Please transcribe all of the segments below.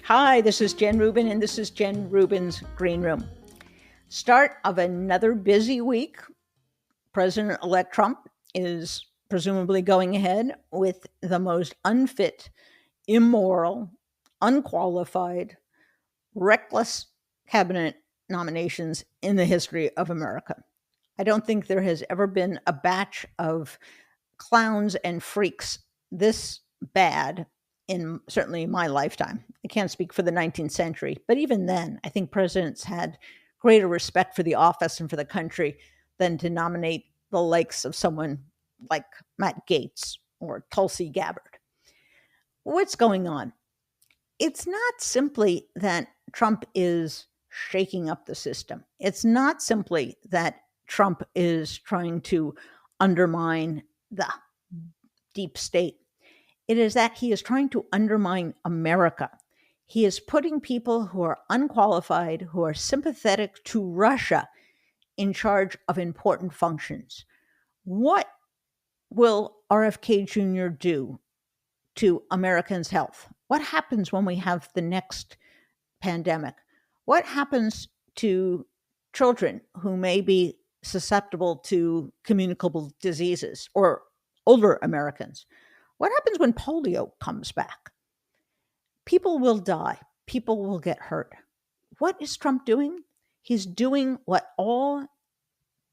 Hi, this is Jen Rubin, and this is Jen Rubin's Green Room. Start of another busy week. President elect Trump is presumably going ahead with the most unfit, immoral, unqualified, reckless cabinet nominations in the history of America. I don't think there has ever been a batch of clowns and freaks this bad in certainly my lifetime. I can't speak for the 19th century, but even then, I think presidents had greater respect for the office and for the country than to nominate the likes of someone like Matt Gaetz or Tulsi Gabbard. What's going on? It's not simply that Trump is shaking up the system. It's not simply that Trump is trying to undermine the deep state. It is that he is trying to undermine America. He is putting people who are unqualified, who are sympathetic to Russia, in charge of important functions. What will RFK Jr. do to Americans' health? What happens when we have the next pandemic? What happens to children who may be susceptible to communicable diseases or older Americans? What happens when polio comes back? People will die. People will get hurt. What is Trump doing? He's doing what all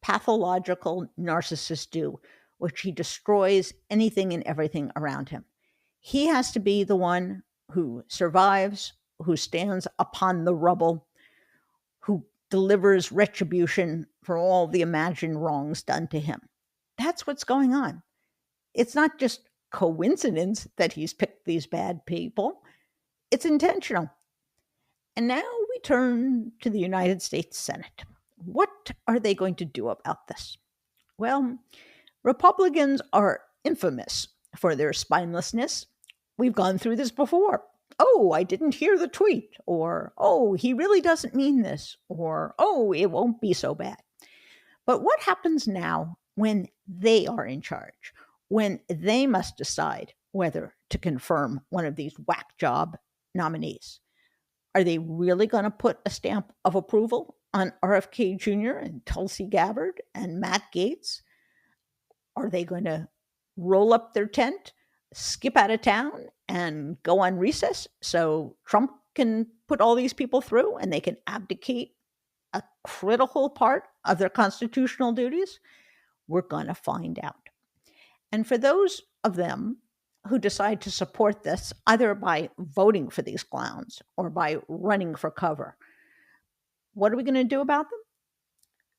pathological narcissists do, which he destroys anything and everything around him. He has to be the one who survives, who stands upon the rubble, who delivers retribution for all the imagined wrongs done to him. That's what's going on. It's not just coincidence that he's picked these bad people. It's intentional. And now we turn to the United States Senate. What are they going to do about this? Well, Republicans are infamous for their spinelessness. We've gone through this before. Oh, I didn't hear the tweet, or oh, he really doesn't mean this, or oh, it won't be so bad. But what happens now when they are in charge, when they must decide whether to confirm one of these whack job nominees? Are they really going to put a stamp of approval on RFK Jr. and Tulsi Gabbard and Matt Gaetz? Are they going to roll up their tent, skip out of town, and go on recess so Trump can put all these people through and they can abdicate a critical part of their constitutional duties? We're going to find out. And for those of them who decide to support this, either by voting for these clowns or by running for cover, what are we going to do about them?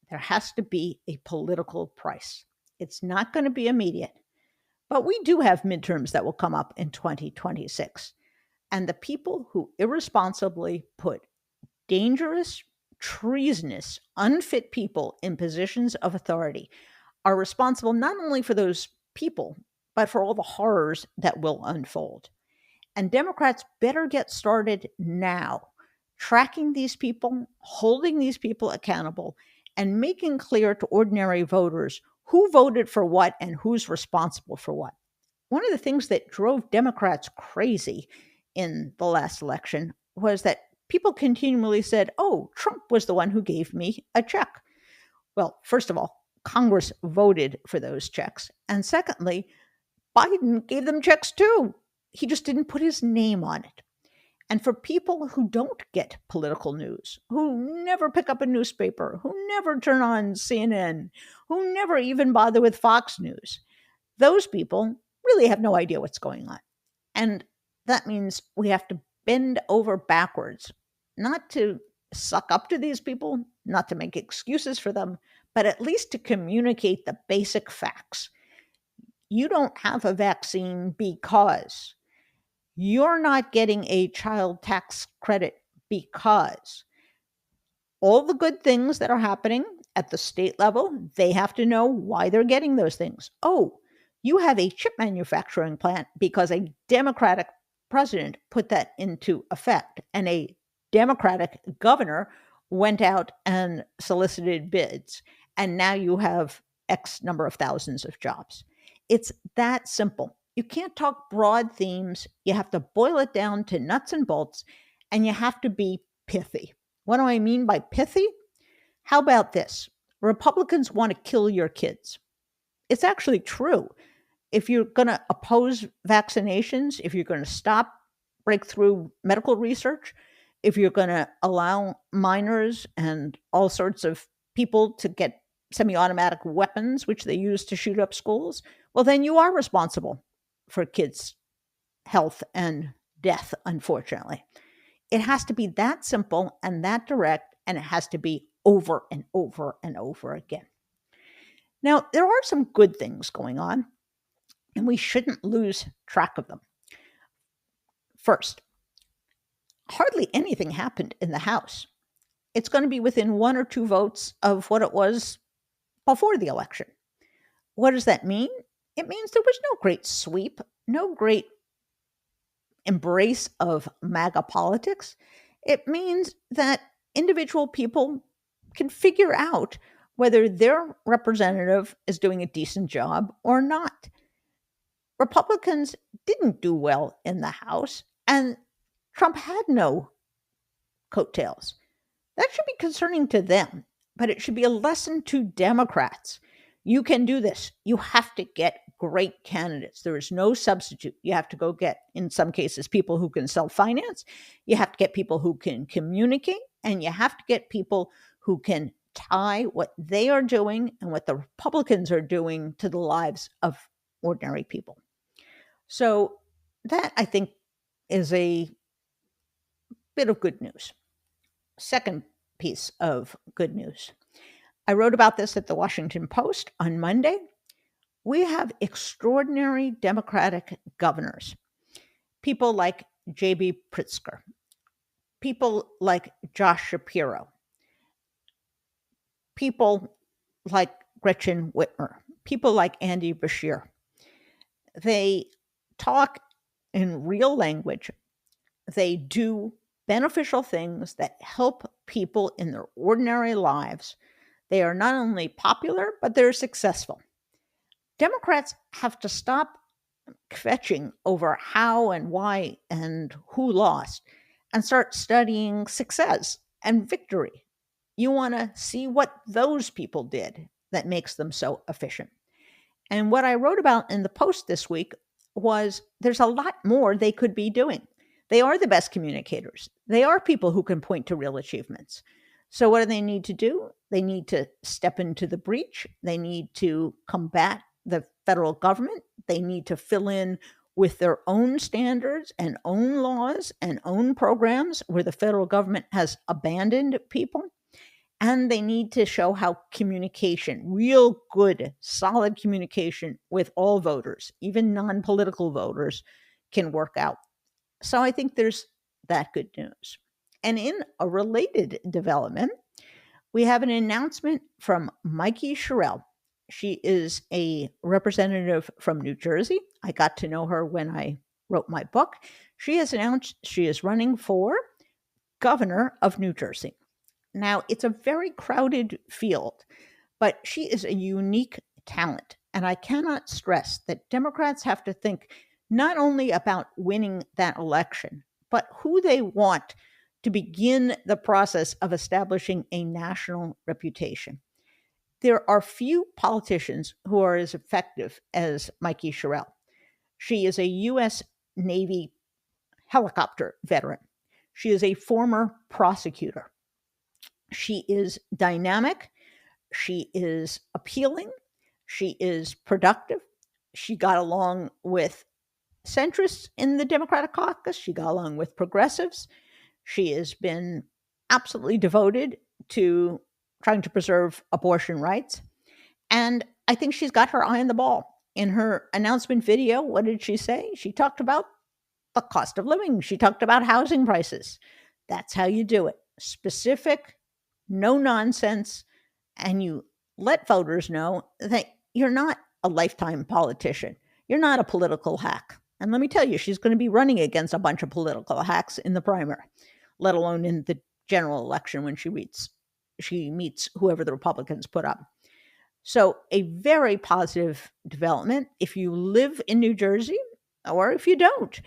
There has to be a political price. It's not going to be immediate, but we do have midterms that will come up in 2026. And the people who irresponsibly put dangerous, treasonous, unfit people in positions of authority are responsible not only for those people, but for all the horrors that will unfold. And Democrats better get started now, tracking these people, holding these people accountable, and making clear to ordinary voters who voted for what and who's responsible for what. One of the things that drove Democrats crazy in the last election was that people continually said, oh, Trump was the one who gave me a check. Well, first of all, Congress voted for those checks. And secondly, Biden gave them checks too. He just didn't put his name on it. And for people who don't get political news, who never pick up a newspaper, who never turn on CNN, who never even bother with Fox News, those people really have no idea what's going on. And that means we have to bend over backwards, not to suck up to these people, not to make excuses for them, but at least to communicate the basic facts. You don't have a vaccine because you're not getting a child tax credit because all the good things that are happening at the state level, they have to know why they're getting those things. Oh, you have a chip manufacturing plant because a Democratic president put that into effect, and a Democratic governor went out and solicited bids, and now you have X number of thousands of jobs. It's that simple. You can't talk broad themes. You have to boil it down to nuts and bolts. and you have to be pithy. What do I mean by pithy? How about this? Republicans want to kill your kids. It's actually true. If you're going to oppose vaccinations, if you're going to stop breakthrough medical research, if you're going to allow minors and all sorts of people to get semi automatic weapons, which they use to shoot up schools, well, then you are responsible for kids' health and death, unfortunately. It has to be that simple and that direct, and it has to be over and over and over again. Now, there are some good things going on, and we shouldn't lose track of them. First, hardly anything happened in the House. It's going to be within 1 or 2 votes of what it was before the election. What does that mean? It means there was no great sweep, no great embrace of MAGA politics. It means that individual people can figure out whether their representative is doing a decent job or not. Republicans didn't do well in the House, and Trump had no coattails. That should be concerning to them, but it should be a lesson to Democrats. You can do this. You have to get great candidates. There is no substitute. You have to go get, in some cases, people who can self-finance. You have to get people who can communicate, and you have to get people who can tie what they are doing and what the Republicans are doing to the lives of ordinary people. So that, I think, is a bit of good news. Second piece of good news. I wrote about this at the Washington Post on Monday. We have extraordinary Democratic governors, people like J.B. Pritzker, people like Josh Shapiro, people like Gretchen Whitmer, people like Andy Beshear. They talk in real language. They do beneficial things that help people in their ordinary lives. They are not only popular, but they're successful. Democrats have to stop fetching over how and why and who lost and start studying success and victory. You want to see what those people did that makes them so efficient. And what I wrote about in the Post this week was there's a lot more they could be doing. They are the best communicators. They are people who can point to real achievements. So what do they need to do? They need to step into the breach. They need to combat the federal government. They need to fill in with their own standards and own laws and own programs where the federal government has abandoned people. And they need to show how communication, real good, solid communication with all voters, even non-political voters, can work out. So I think there's that good news. And in a related development, we have an announcement from Mikey Sherrill. She is a representative from New Jersey. I got to know her when I wrote my book. She has announced she is running for governor of New Jersey. Now, it's a very crowded field, but she is a unique talent. And I cannot stress that Democrats have to think not only about winning that election, but who they want to begin the process of establishing a national reputation. There are few politicians who are as effective as Mikey Sherrill. She is a U.S. Navy helicopter veteran. She is a former prosecutor. She is dynamic. She is appealing. She is productive. She got along with centrists in the Democratic caucus. She got along with progressives. She has been absolutely devoted to trying to preserve abortion rights. And I think she's got her eye on the ball. In her announcement video, what did she say? She talked about the cost of living. She talked about housing prices. That's how you do it. Specific, no nonsense, and you let voters know that you're not a lifetime politician. You're not a political hack. And let me tell you, she's going to be running against a bunch of political hacks in the primary, let alone in the general election when she meets whoever the Republicans put up. So a very positive development. If you live in New Jersey, or if you don't,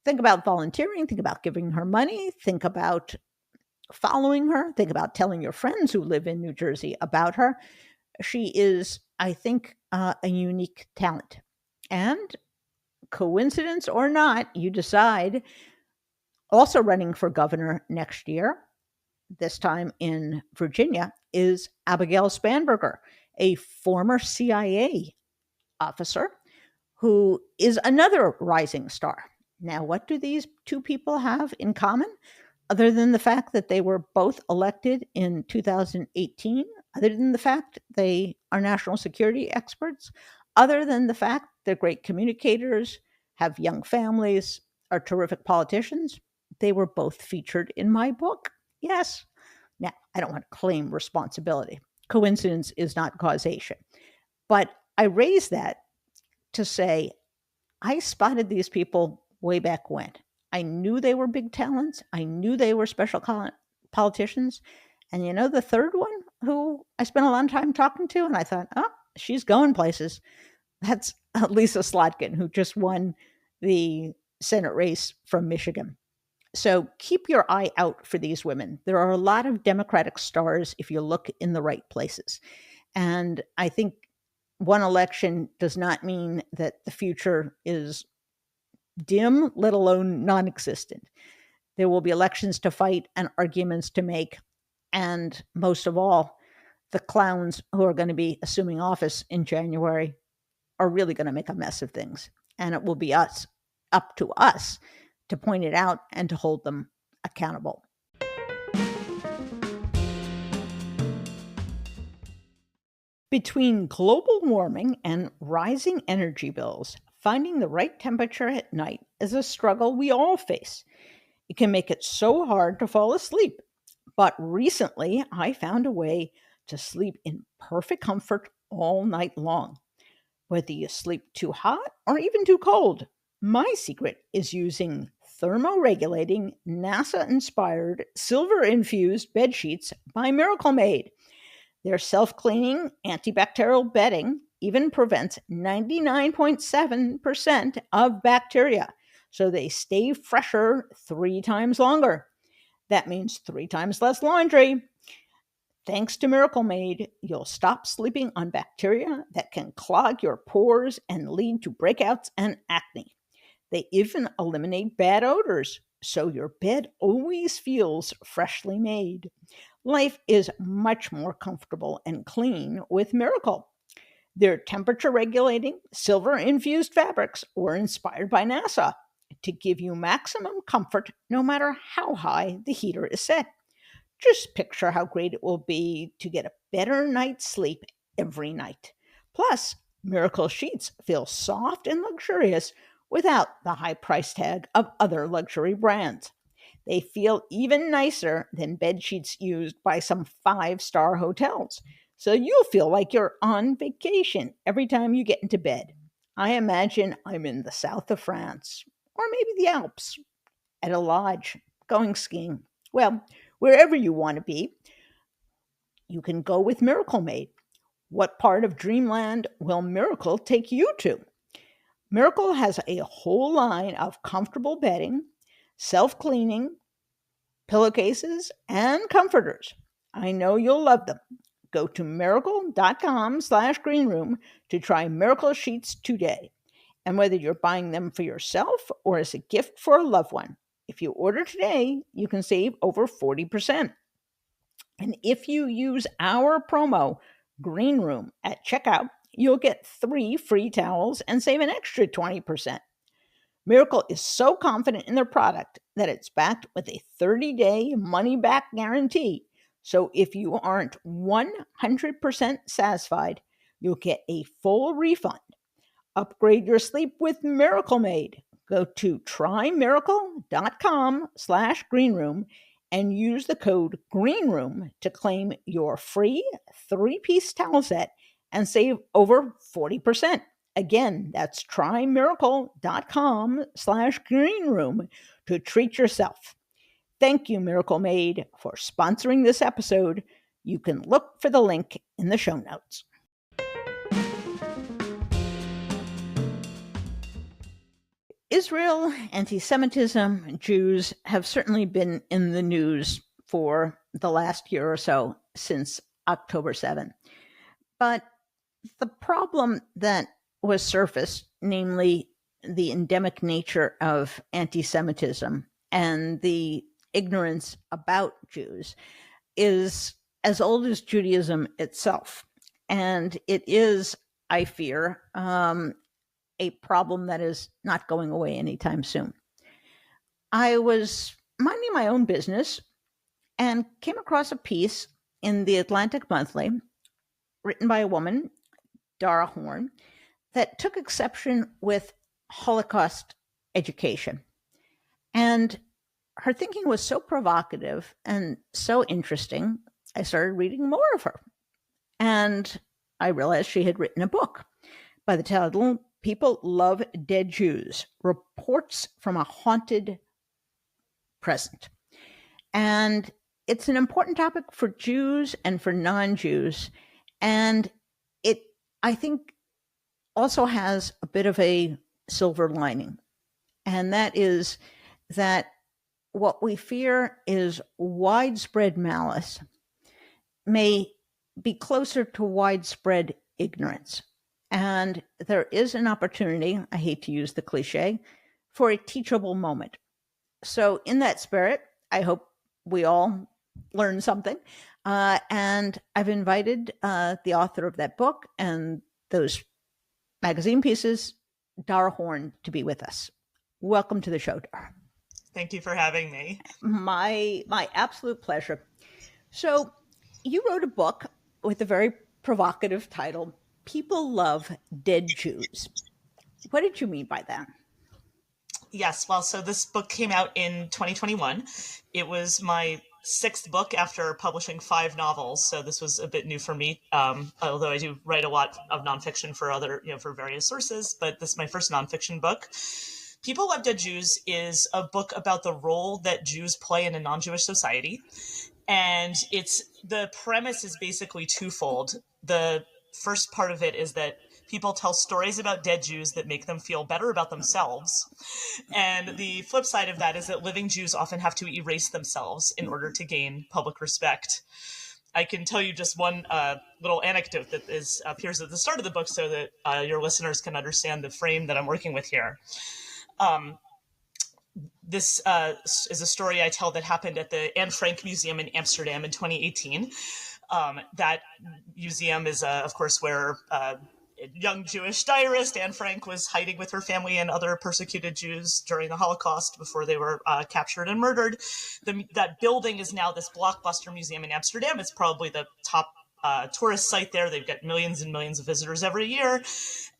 Think about volunteering, think about giving her money, think about following her, think about telling your friends who live in New Jersey about her. She is, I think, a unique talent. And coincidence or not, you decide, also running for governor next year, this time in Virginia, is Abigail Spanberger, a former CIA officer who is another rising star. Now, what do these two people have in common? Other than the fact that they were both elected in 2018, other than the fact they are national security experts, other than the fact they're great communicators, have young families, are terrific politicians, they were both featured in my book. Yes. Now, I don't want to claim responsibility. Coincidence is not causation. But I raise that to say I spotted these people way back when. I knew they were big talents. I knew they were special politicians. And you know, the third one who I spent a lot of time talking to, and I thought, oh, she's going places. That's Lisa Slotkin, who just won the Senate race from Michigan. So keep your eye out for these women. There are a lot of Democratic stars if you look in the right places. And I think one election does not mean that the future is dim, let alone non existent. There will be elections to fight and arguments to make. And most of all, the clowns who are going to be assuming office in January are really going to make a mess of things. And it will be up to us to point it out and to hold them accountable. Between global warming and rising energy bills, finding the right temperature at night is a struggle we all face. It can make it so hard to fall asleep. But recently, I found a way to sleep in perfect comfort all night long. Whether you sleep too hot or even too cold, my secret is using thermoregulating, NASA-inspired, silver-infused bed sheets by Miracle Made. Their self-cleaning antibacterial bedding even prevents 99.7% of bacteria, so they stay fresher 3 times longer. That means 3 times less laundry. Thanks to Miracle Made, you'll stop sleeping on bacteria that can clog your pores and lead to breakouts and acne. They even eliminate bad odors, so your bed always feels freshly made. Life is much more comfortable and clean with Miracle. Their temperature regulating, silver infused fabrics were inspired by NASA to give you maximum comfort no matter how high the heater is set. Just picture how great it will be to get a better night's sleep every night. Plus, Miracle sheets feel soft and luxurious without the high price tag of other luxury brands. They feel even nicer than bed sheets used by some 5-star hotels. So you'll feel like you're on vacation every time you get into bed. I imagine I'm in the south of France, or maybe the Alps, at a lodge, going skiing. Well, wherever you want to be, you can go with Miracle Made. What part of Dreamland will Miracle take you to? Miracle has a whole line of comfortable bedding, self-cleaning, pillowcases, and comforters. I know you'll love them. Go to miracle.com/greenroom to try Miracle sheets today. And whether you're buying them for yourself or as a gift for a loved one, if you order today, you can save over 40%. And if you use our promo, Green Room, at checkout, you'll get 3 free towels and save an extra 20%. Miracle is so confident in their product that it's backed with a 30-day money-back guarantee. So if you aren't 100% satisfied, you'll get a full refund. Upgrade your sleep with Miracle Made. Go to trymiracle.com/greenroom and use the code GREENROOM to claim your free 3-piece towel set and save over 40%. Again, that's trymiracle.com/greenroom to treat yourself. Thank you, Miracle Made, for sponsoring this episode. You can look for the link in the show notes. Israel, anti-Semitism, Jews have certainly been in the news for the last year or so since October 7. But the problem that was surfaced, namely the endemic nature of anti-Semitism and the ignorance about Jews, is as old as Judaism itself. And it is, I fear, a problem that is not going away anytime soon. I was minding my own business and came across a piece in the Atlantic Monthly written by a woman, Dara Horn, that took exception with Holocaust education. And her thinking was so provocative and so interesting, I started reading more of her. And I realized she had written a book by the title People Love Dead Jews, Reports from a Haunted Present. And it's an important topic for Jews and for non-Jews. And it, I think, also has a bit of a silver lining. And that is that what we fear is widespread malice may be closer to widespread ignorance. And there is an opportunity, I hate to use the cliche, for a teachable moment. So in that spirit, I hope we all learn something. And I've invited the author of that book and those magazine pieces, Dara Horn, to be with us. Welcome to the show, Dara. Thank you for having me. My absolute pleasure. So you wrote a book with a very provocative title, People Love Dead Jews. What did you mean by that? Yes, well, so this book came out in 2021. It was my sixth book after publishing 5 novels, so this was a bit new for me, although I do write a lot of nonfiction for other, for various sources, but this is my first nonfiction book. People Love Dead Jews is a book about the role that Jews play in a non-Jewish society, and the premise is basically twofold. The first part of it is that people tell stories about dead Jews that make them feel better about themselves. And the flip side of that is that living Jews often have to erase themselves in order to gain public respect. I can tell you just one little anecdote that appears at the start of the book so that your listeners can understand the frame that I'm working with here. This is a story I tell that happened at the Anne Frank Museum in Amsterdam in 2018. That museum is, of course, where young Jewish diarist Anne Frank was hiding with her family and other persecuted Jews during the Holocaust before they were captured and murdered. That building is now this blockbuster museum in Amsterdam. It's probably the top tourist site there. They've got millions and millions of visitors every year.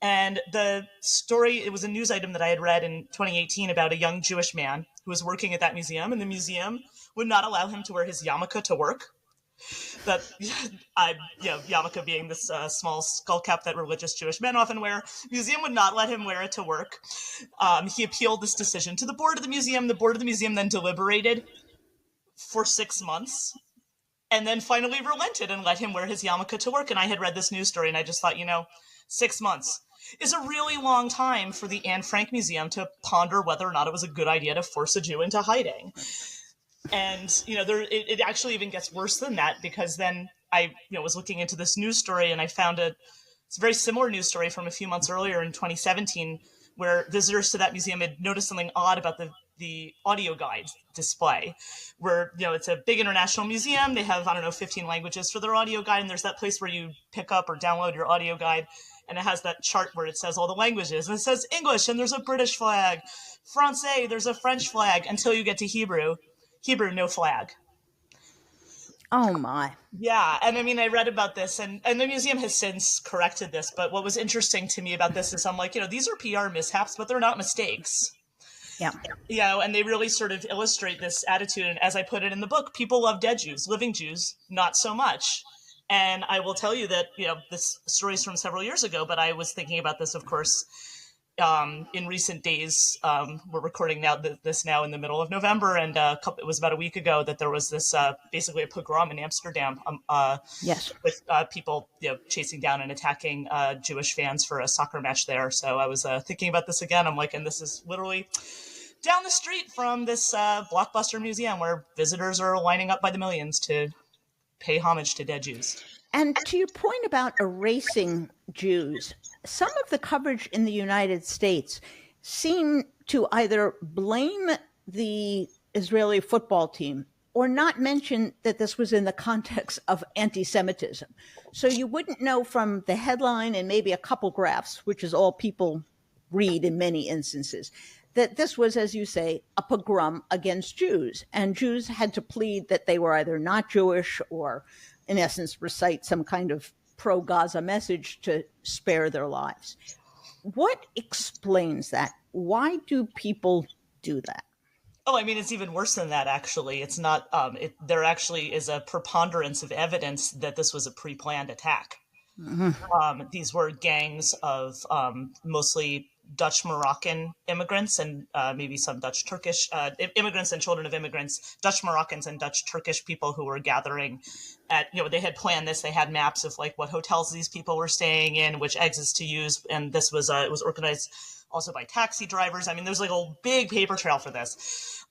And the story, it was a news item that I had read in 2018 about a young Jewish man who was working at that museum, and the museum would not allow him to wear his yarmulke to work. That yarmulke being this small skull cap that religious Jewish men often wear. Museum would not let him wear it to work. He appealed this decision to the board of the museum. The board of the museum then deliberated for 6 months and then finally relented and let him wear his yarmulke to work. And I had read this news story and I just thought, 6 months is a really long time for the Anne Frank Museum to ponder whether or not it was a good idea to force a Jew into hiding. And, it actually even gets worse than that, because then I, was looking into this news story and I found it's a very similar news story from a few months earlier in 2017, where visitors to that museum had noticed something odd about the audio guide display, where, it's a big international museum. They have, 15 languages for their audio guide. And there's that place where you pick up or download your audio guide. And it has that chart where it says all the languages. And it says English, and there's a British flag. Francais, there's a French flag, until you get to Hebrew. Hebrew, no flag. Oh, my. Yeah. And I read about this, and the museum has since corrected this. But what was interesting to me about this is I'm like, these are PR mishaps, but they're not mistakes. Yeah. And they really sort of illustrate this attitude. And as I put it in the book, people love dead Jews, living Jews, not so much. And I will tell you that, this story is from several years ago, but I was thinking about this, of course, in recent days, we're recording this now in the middle of November, and it was about a week ago that there was this basically a pogrom in Amsterdam, Yes. with people chasing down and attacking Jewish fans for a soccer match there. So I was thinking about this again. I'm like, and this is literally down the street from this blockbuster museum where visitors are lining up by the millions to pay homage to dead Jews. And to your point about erasing Jews, some of the coverage in the United States seem to either blame the Israeli football team or not mention that this was in the context of anti-Semitism. So you wouldn't know from the headline and maybe a couple graphs, which is all people read in many instances, that this was, as you say, a pogrom against Jews. And Jews had to plead that they were either not Jewish or, in essence, recite some kind of pro-Gaza message to spare their lives. What explains that? Why do people do that? Oh, I mean, it's even worse than that, actually. It's not, there actually is a preponderance of evidence that this was a pre-planned attack. Mm-hmm. These were gangs of mostly Dutch Moroccan immigrants and maybe some Dutch Turkish immigrants and children of immigrants, Dutch Moroccans and Dutch Turkish people who were gathering at, they had planned this. They had maps of like what hotels these people were staying in, which exits to use. And this was, it was organized also by taxi drivers. I mean, there's like a big paper trail for this.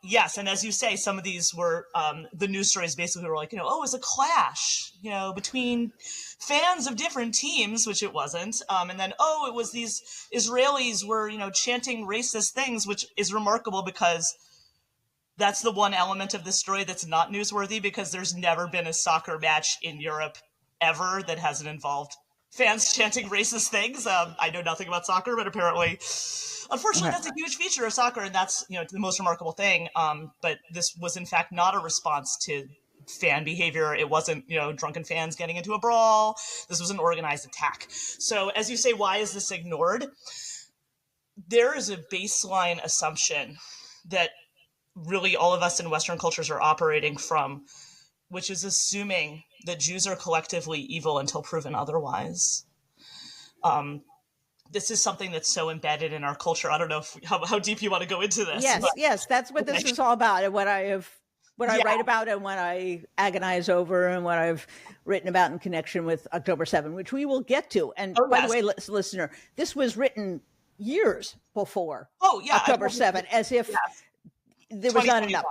Yes, and as you say, some of these were the news stories basically were like, it was a clash, between fans of different teams, which it wasn't, and then it was these Israelis were chanting racist things, which is remarkable because that's the one element of this story that's not newsworthy, because there's never been a soccer match in Europe ever that hasn't involved fans chanting racist things. I know nothing about soccer, but apparently, unfortunately, that's a huge feature of soccer, and that's the most remarkable thing. But this was in fact not a response to fan behavior. It wasn't drunken fans getting into a brawl. This was an organized attack. So, as you say, why is this ignored? There is a baseline assumption that really all of us in Western cultures are operating from, which is assuming that Jews are collectively evil until proven otherwise. This is something that's so embedded in our culture. I don't know how deep you want to go into this. Yes, that's what this is all about, and what I write about, and what I agonize over, and what I've written about in connection with October 7, which we will get to. And by the way, listener, this was written years before October 7, as if there was not enough.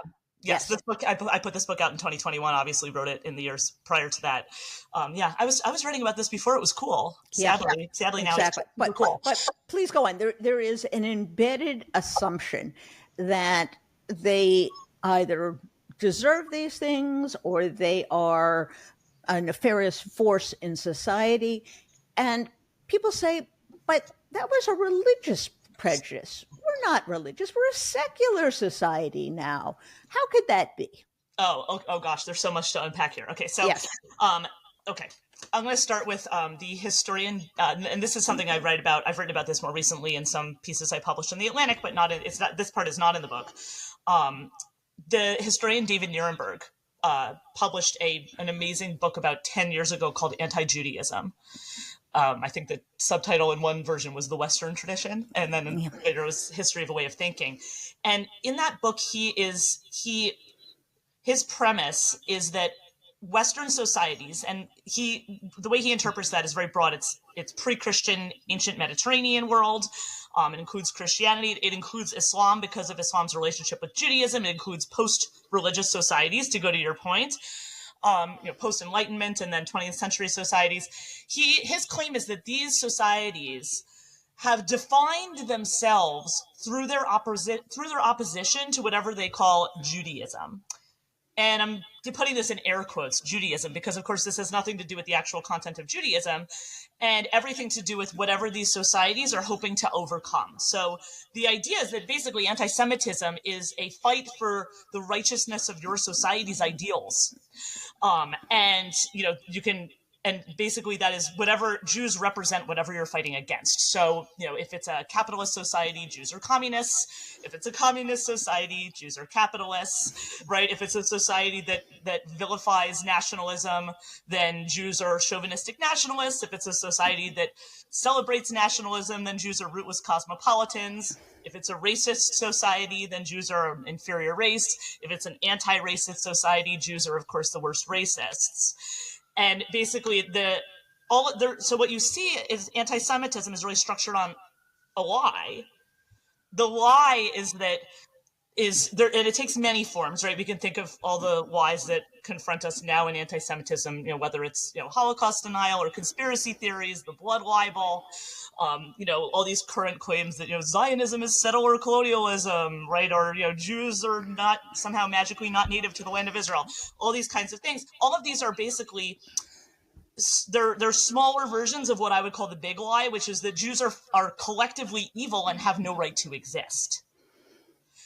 Yes, this book, I put this book out in 2021, obviously wrote it in the years prior to that. I was writing about this before it was cool. Sadly now exactly. It's cool. But please go on. There is an embedded assumption that they either deserve these things or they are a nefarious force in society. And people say, but that was a religious prejudice. We're not religious. We're a secular society now. How could that be? Oh gosh, there's so much to unpack here. Okay, so yes. Okay, I'm going to start with the historian, and this is something I write about. I've written about this more recently in some pieces I published in the Atlantic, but this part is not in the book. The historian David Nirenberg published an amazing book about 10 years ago called Anti-Judaism. I think the subtitle in one version was The Western Tradition, and then later it was History of a Way of Thinking. And in that book, his premise is that Western societies, and the way he interprets that is very broad. It's pre-Christian, ancient Mediterranean world. It includes Christianity. It includes Islam because of Islam's relationship with Judaism. It includes post-religious societies, to go to your point. Post-Enlightenment and then 20th century societies. His claim is that these societies have defined themselves through their opposition to whatever they call Judaism. And I'm putting this in air quotes, Judaism, because of course this has nothing to do with the actual content of Judaism and everything to do with whatever these societies are hoping to overcome. So the idea is that basically anti-Semitism is a fight for the righteousness of your society's ideals. And And basically that is whatever Jews represent, whatever you're fighting against. So, if it's a capitalist society, Jews are communists. If it's a communist society, Jews are capitalists, right? If it's a society that vilifies nationalism, then Jews are chauvinistic nationalists. If it's a society that celebrates nationalism, then Jews are rootless cosmopolitans. If it's a racist society, then Jews are an inferior race. If it's an anti-racist society, Jews are, of course, the worst racists. And basically, so what you see is anti-Semitism is really structured on a lie. The lie is that and it takes many forms, right? We can think of all the lies that confront us now in anti-Semitism, whether it's Holocaust denial or conspiracy theories, the blood libel, all these current claims that Zionism is settler colonialism, right? Or Jews are not somehow magically not native to the land of Israel. All these kinds of things. All of these are basically they're smaller versions of what I would call the big lie, which is that Jews are collectively evil and have no right to exist.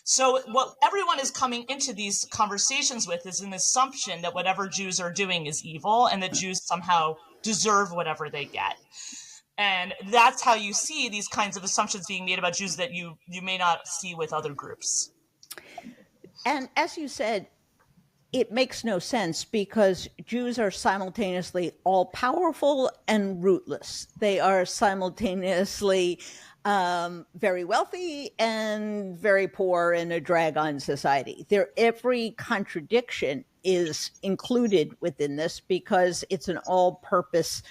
So what everyone is coming into these conversations with is an assumption that whatever Jews are doing is evil and that Jews somehow deserve whatever they get. And that's how you see these kinds of assumptions being made about Jews that you may not see with other groups. And as you said, it makes no sense because Jews are simultaneously all-powerful and rootless. They are simultaneously very wealthy and very poor and a drag on society. Every contradiction is included within this because it's an all-purpose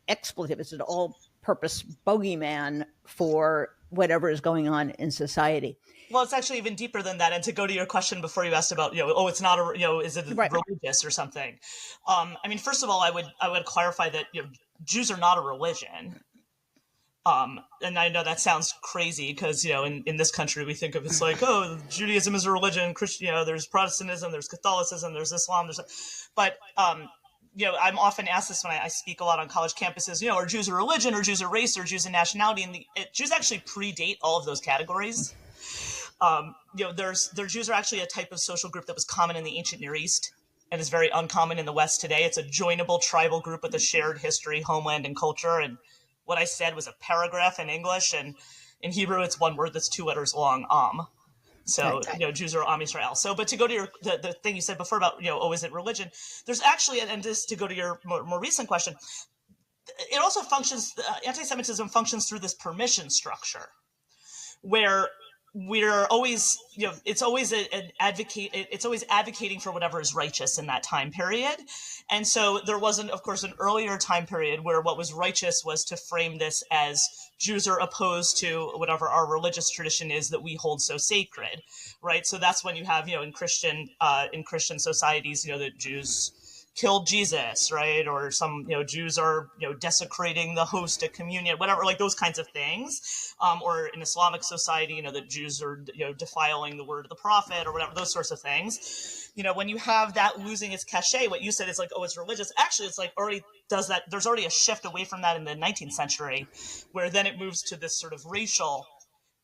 expletive. It's an all-purpose bogeyman for whatever is going on in society. Well, it's actually even deeper than that. And to go to your question before you asked about, it's not is it right. religious or something? First of all, I would clarify that Jews are not a religion. And I know that sounds crazy because, in this country, we think of it's like, Judaism is a religion, Christian, there's Protestantism, there's Catholicism, there's Islam, but I'm often asked this when I speak a lot on college campuses, are Jews a religion or Jews a race or Jews a nationality? And Jews actually predate all of those categories. Jews are actually a type of social group that was common in the ancient Near East and is very uncommon in the West today. It's a joinable tribal group with a shared history, homeland, and culture. And what I said was a paragraph in English, and in Hebrew, it's one word that's 2 letters long, So, Jews are Am Yisrael. So, but to go to the thing you said before about, is it religion? There's actually, and just to go to your more recent question, it also functions, anti-Semitism functions through this permission structure where we're always, it's always it's always advocating for whatever is righteous in that time period. And so there wasn't, of course, an earlier time period where what was righteous was to frame this as Jews are opposed to whatever our religious tradition is that we hold so sacred, right? So that's when you have, in Christian societies, that Jews killed Jesus, right? Or some, Jews are, desecrating the host at communion, whatever, like those kinds of things. Or in Islamic society, that Jews are, defiling the word of the prophet or whatever, those sorts of things. When you have that losing its cachet, what you said is like, it's religious. Actually, it's like already does that. There's already a shift away from that in the 19th century, where then it moves to this sort of racial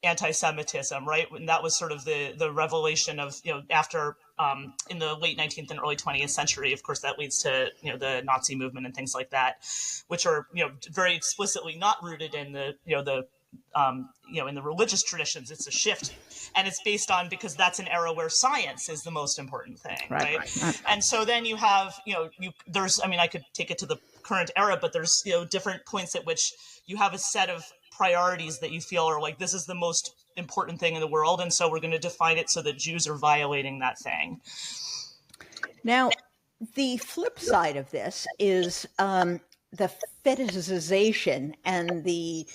anti-Semitism, right? And that was sort of the revelation of, after in the late 19th and early 20th century, of course, that leads to, the Nazi movement and things like that, which are, very explicitly not rooted in the, in the religious traditions. It's a shift. And it's based on, because that's an era where science is the most important thing, right? And so then you have, I could take it to the current era, but there's, different points at which you have a set of priorities that you feel are like, this is the most important thing in the world. And so we're going to define it so that Jews are violating that thing. Now, the flip side of this is the fetishization and the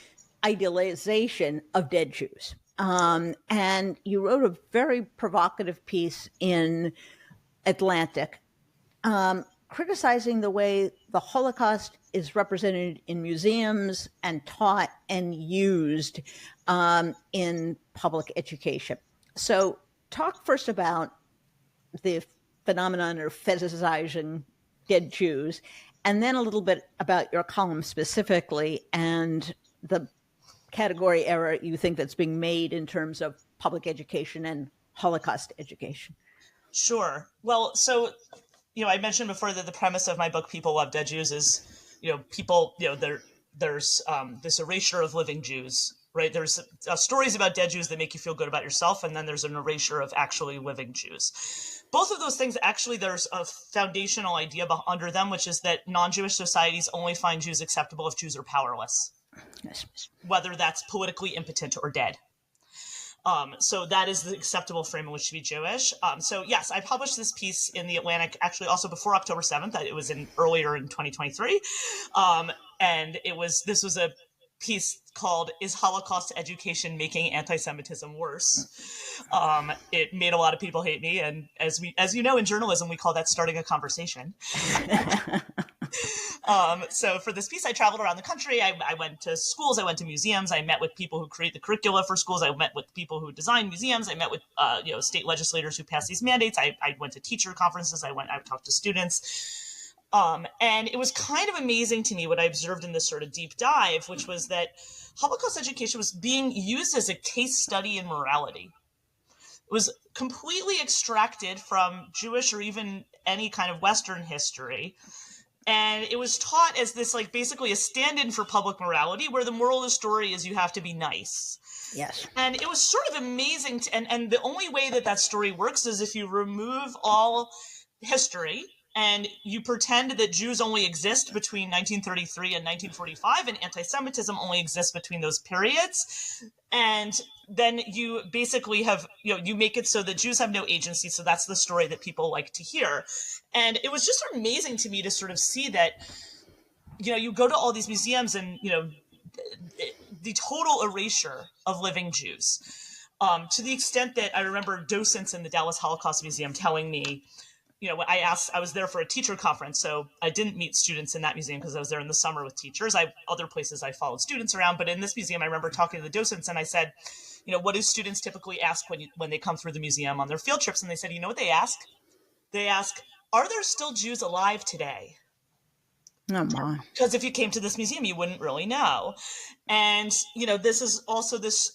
idealization of dead Jews. And you wrote a very provocative piece in Atlantic criticizing the way the Holocaust is represented in museums and taught and used in public education. So talk first about the phenomenon of fetishizing dead Jews, and then a little bit about your column specifically and the category error you think that's being made in terms of public education and Holocaust education. Sure. Well, so I mentioned before that the premise of my book, People Love Dead Jews, is, people, there's this erasure of living Jews, right? There's stories about dead Jews that make you feel good about yourself, and then there's an erasure of actually living Jews. Both of those things, actually, there's a foundational idea under them, which is that non-Jewish societies only find Jews acceptable if Jews are powerless, Yes. whether that's politically impotent or dead. So that is the acceptable frame in which to be Jewish. So yes, I published this piece in The Atlantic, actually also before October 7th. It was earlier in 2023. And this was a piece called "Is Holocaust Education Making Anti-Semitism Worse?" It made a lot of people hate me. And as you know, in journalism, we call that starting a conversation. So for this piece, I traveled around the country. I went to schools. I went to museums. I met with people who create the curricula for schools. I met with people who design museums. I met with state legislators who pass these mandates. I went to teacher conferences. I talked to students. And it was kind of amazing to me what I observed in this sort of deep dive, which was that Holocaust education was being used as a case study in morality. It was completely extracted from Jewish or even any kind of Western history. And it was taught as this, like, basically a stand-in for public morality, where the moral of the story is you have to be nice. Yes. And it was sort of amazing. And the only way that story works is if you remove all history and you pretend that Jews only exist between 1933 and 1945, and anti-Semitism only exists between those periods. And then you basically have, you make it so that Jews have no agency. So that's the story that people like to hear. And it was just amazing to me to sort of see that, you go to all these museums and, the total erasure of living Jews, to the extent that I remember docents in the Dallas Holocaust Museum telling me, I was there for a teacher conference, so I didn't meet students in that museum because I was there in the summer with teachers. Other places I followed students around, but in this museum, I remember talking to the docents, and I said, what do students typically ask when they come through the museum on their field trips? And they said, you know what they ask? They ask, are there still Jews alive today? Oh my. Because if you came to this museum, you wouldn't really know. And, this is also this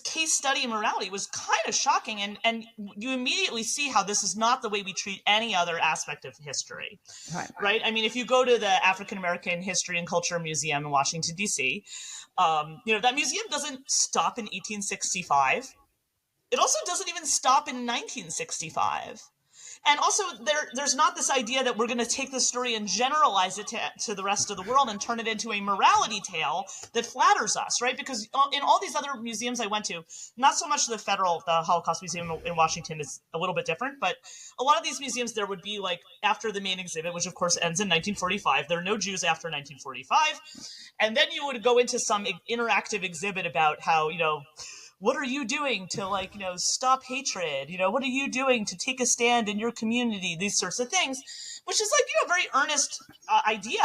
case study in morality was kind of shocking. And you immediately see how this is not the way we treat any other aspect of history. Right? I mean, if you go to the African American History and Culture Museum in Washington, D.C., that museum doesn't stop in 1865. It also doesn't even stop in 1965. And also, there's not this idea that we're going to take this story and generalize it to the rest of the world and turn it into a morality tale that flatters us, right? Because in all these other museums I went to, not so much the Holocaust Museum in Washington is a little bit different, but a lot of these museums, there would be, like, after the main exhibit, which of course ends in 1945, there are no Jews after 1945. And then you would go into some interactive exhibit about how, what are you doing to, like, stop hatred? What are you doing to take a stand in your community? These sorts of things, which is, like, a very earnest idea.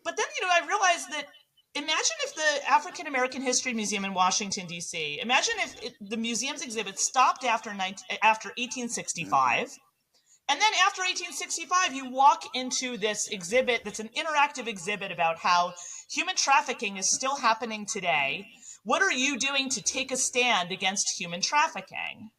But then, I realized that imagine if the African American History Museum in Washington, D.C., imagine if the museum's exhibit stopped after 1865. And then after 1865, you walk into this exhibit that's an interactive exhibit about how human trafficking is still happening today. What are you doing to take a stand against human trafficking?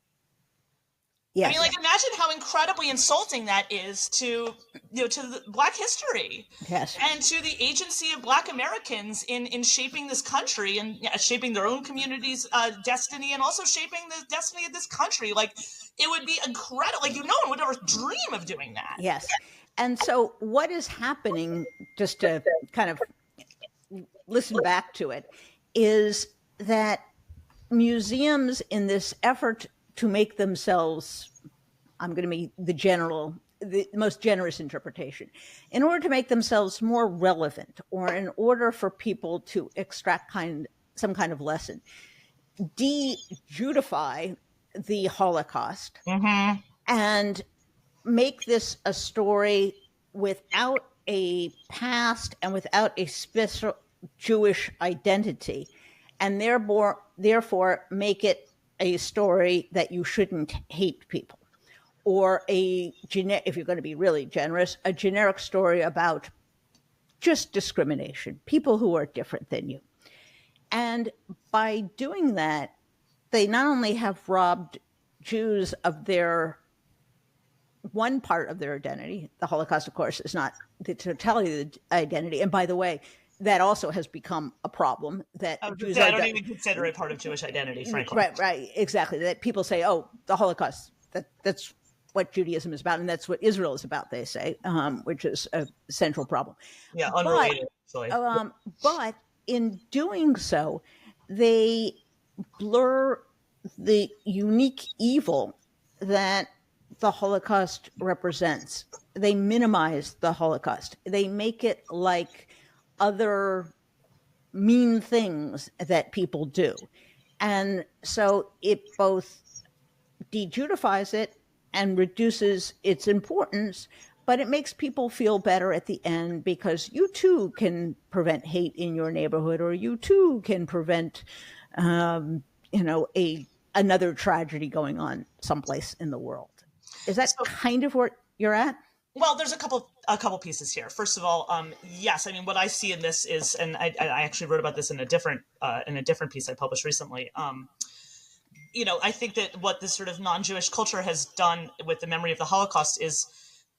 Yes. I mean, like, imagine how incredibly insulting that is to the Black history. Yes. And to the agency of Black Americans in shaping this country and shaping their own community's destiny, and also shaping the destiny of this country. Like, it would be incredible. Like, no one would ever dream of doing that. Yes. And so what is happening, just to kind of listen back to it, is that museums, in this effort to make themselves, I'm going to be the most generous interpretation, in order to make themselves more relevant, or in order for people to extract some kind of lesson, de-Judify the Holocaust, mm-hmm. and make this a story without a past and without a special Jewish identity, and therefore make it a story that you shouldn't hate people, or if you're going to be really generous, a generic story about just discrimination, people who are different than you. And by doing that, they not only have robbed Jews of their one part of their identity. The Holocaust, of course, is not the totality of the identity. And by the way, that also has become a problem that Jews I don't even consider it part of Jewish identity, frankly. Right, exactly. That people say, oh, the Holocaust, that's what Judaism is about, and that's what Israel is about, they say, which is a central problem. Yeah, unrelated. But in doing so, they blur the unique evil that the Holocaust represents. They minimize the Holocaust. They make it like other mean things that people do. And so it both de-Judifies it and reduces its importance, but it makes people feel better at the end because you too can prevent hate in your neighborhood, or you too can prevent, another tragedy going on someplace in the world. Is that kind of where you're at? Well, there's a couple pieces here. First of all, yes, I mean, what I see in this is, and I actually wrote about this in a different piece I published recently. I think that what this sort of non-Jewish culture has done with the memory of the Holocaust is,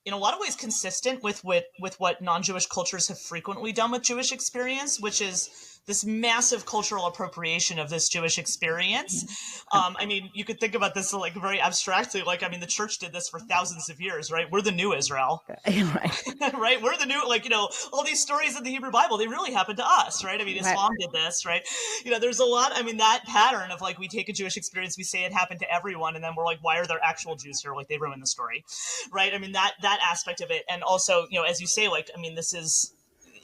in a lot of ways, consistent with what non-Jewish cultures have frequently done with Jewish experience, which is this massive cultural appropriation of this Jewish experience. I mean, you could think about this like very abstractly. Like, I mean, the church did this for thousands of years, right? We're the new Israel, right? We're the new, all these stories in the Hebrew Bible, they really happened to us, right? I mean, Islam did this, right? There's a lot. I mean, that pattern of like, we take a Jewish experience, we say it happened to everyone, and then we're like, why are there actual Jews here? Like, they ruined the story, right? I mean, that aspect of it, and also, as you say, like, I mean, this is.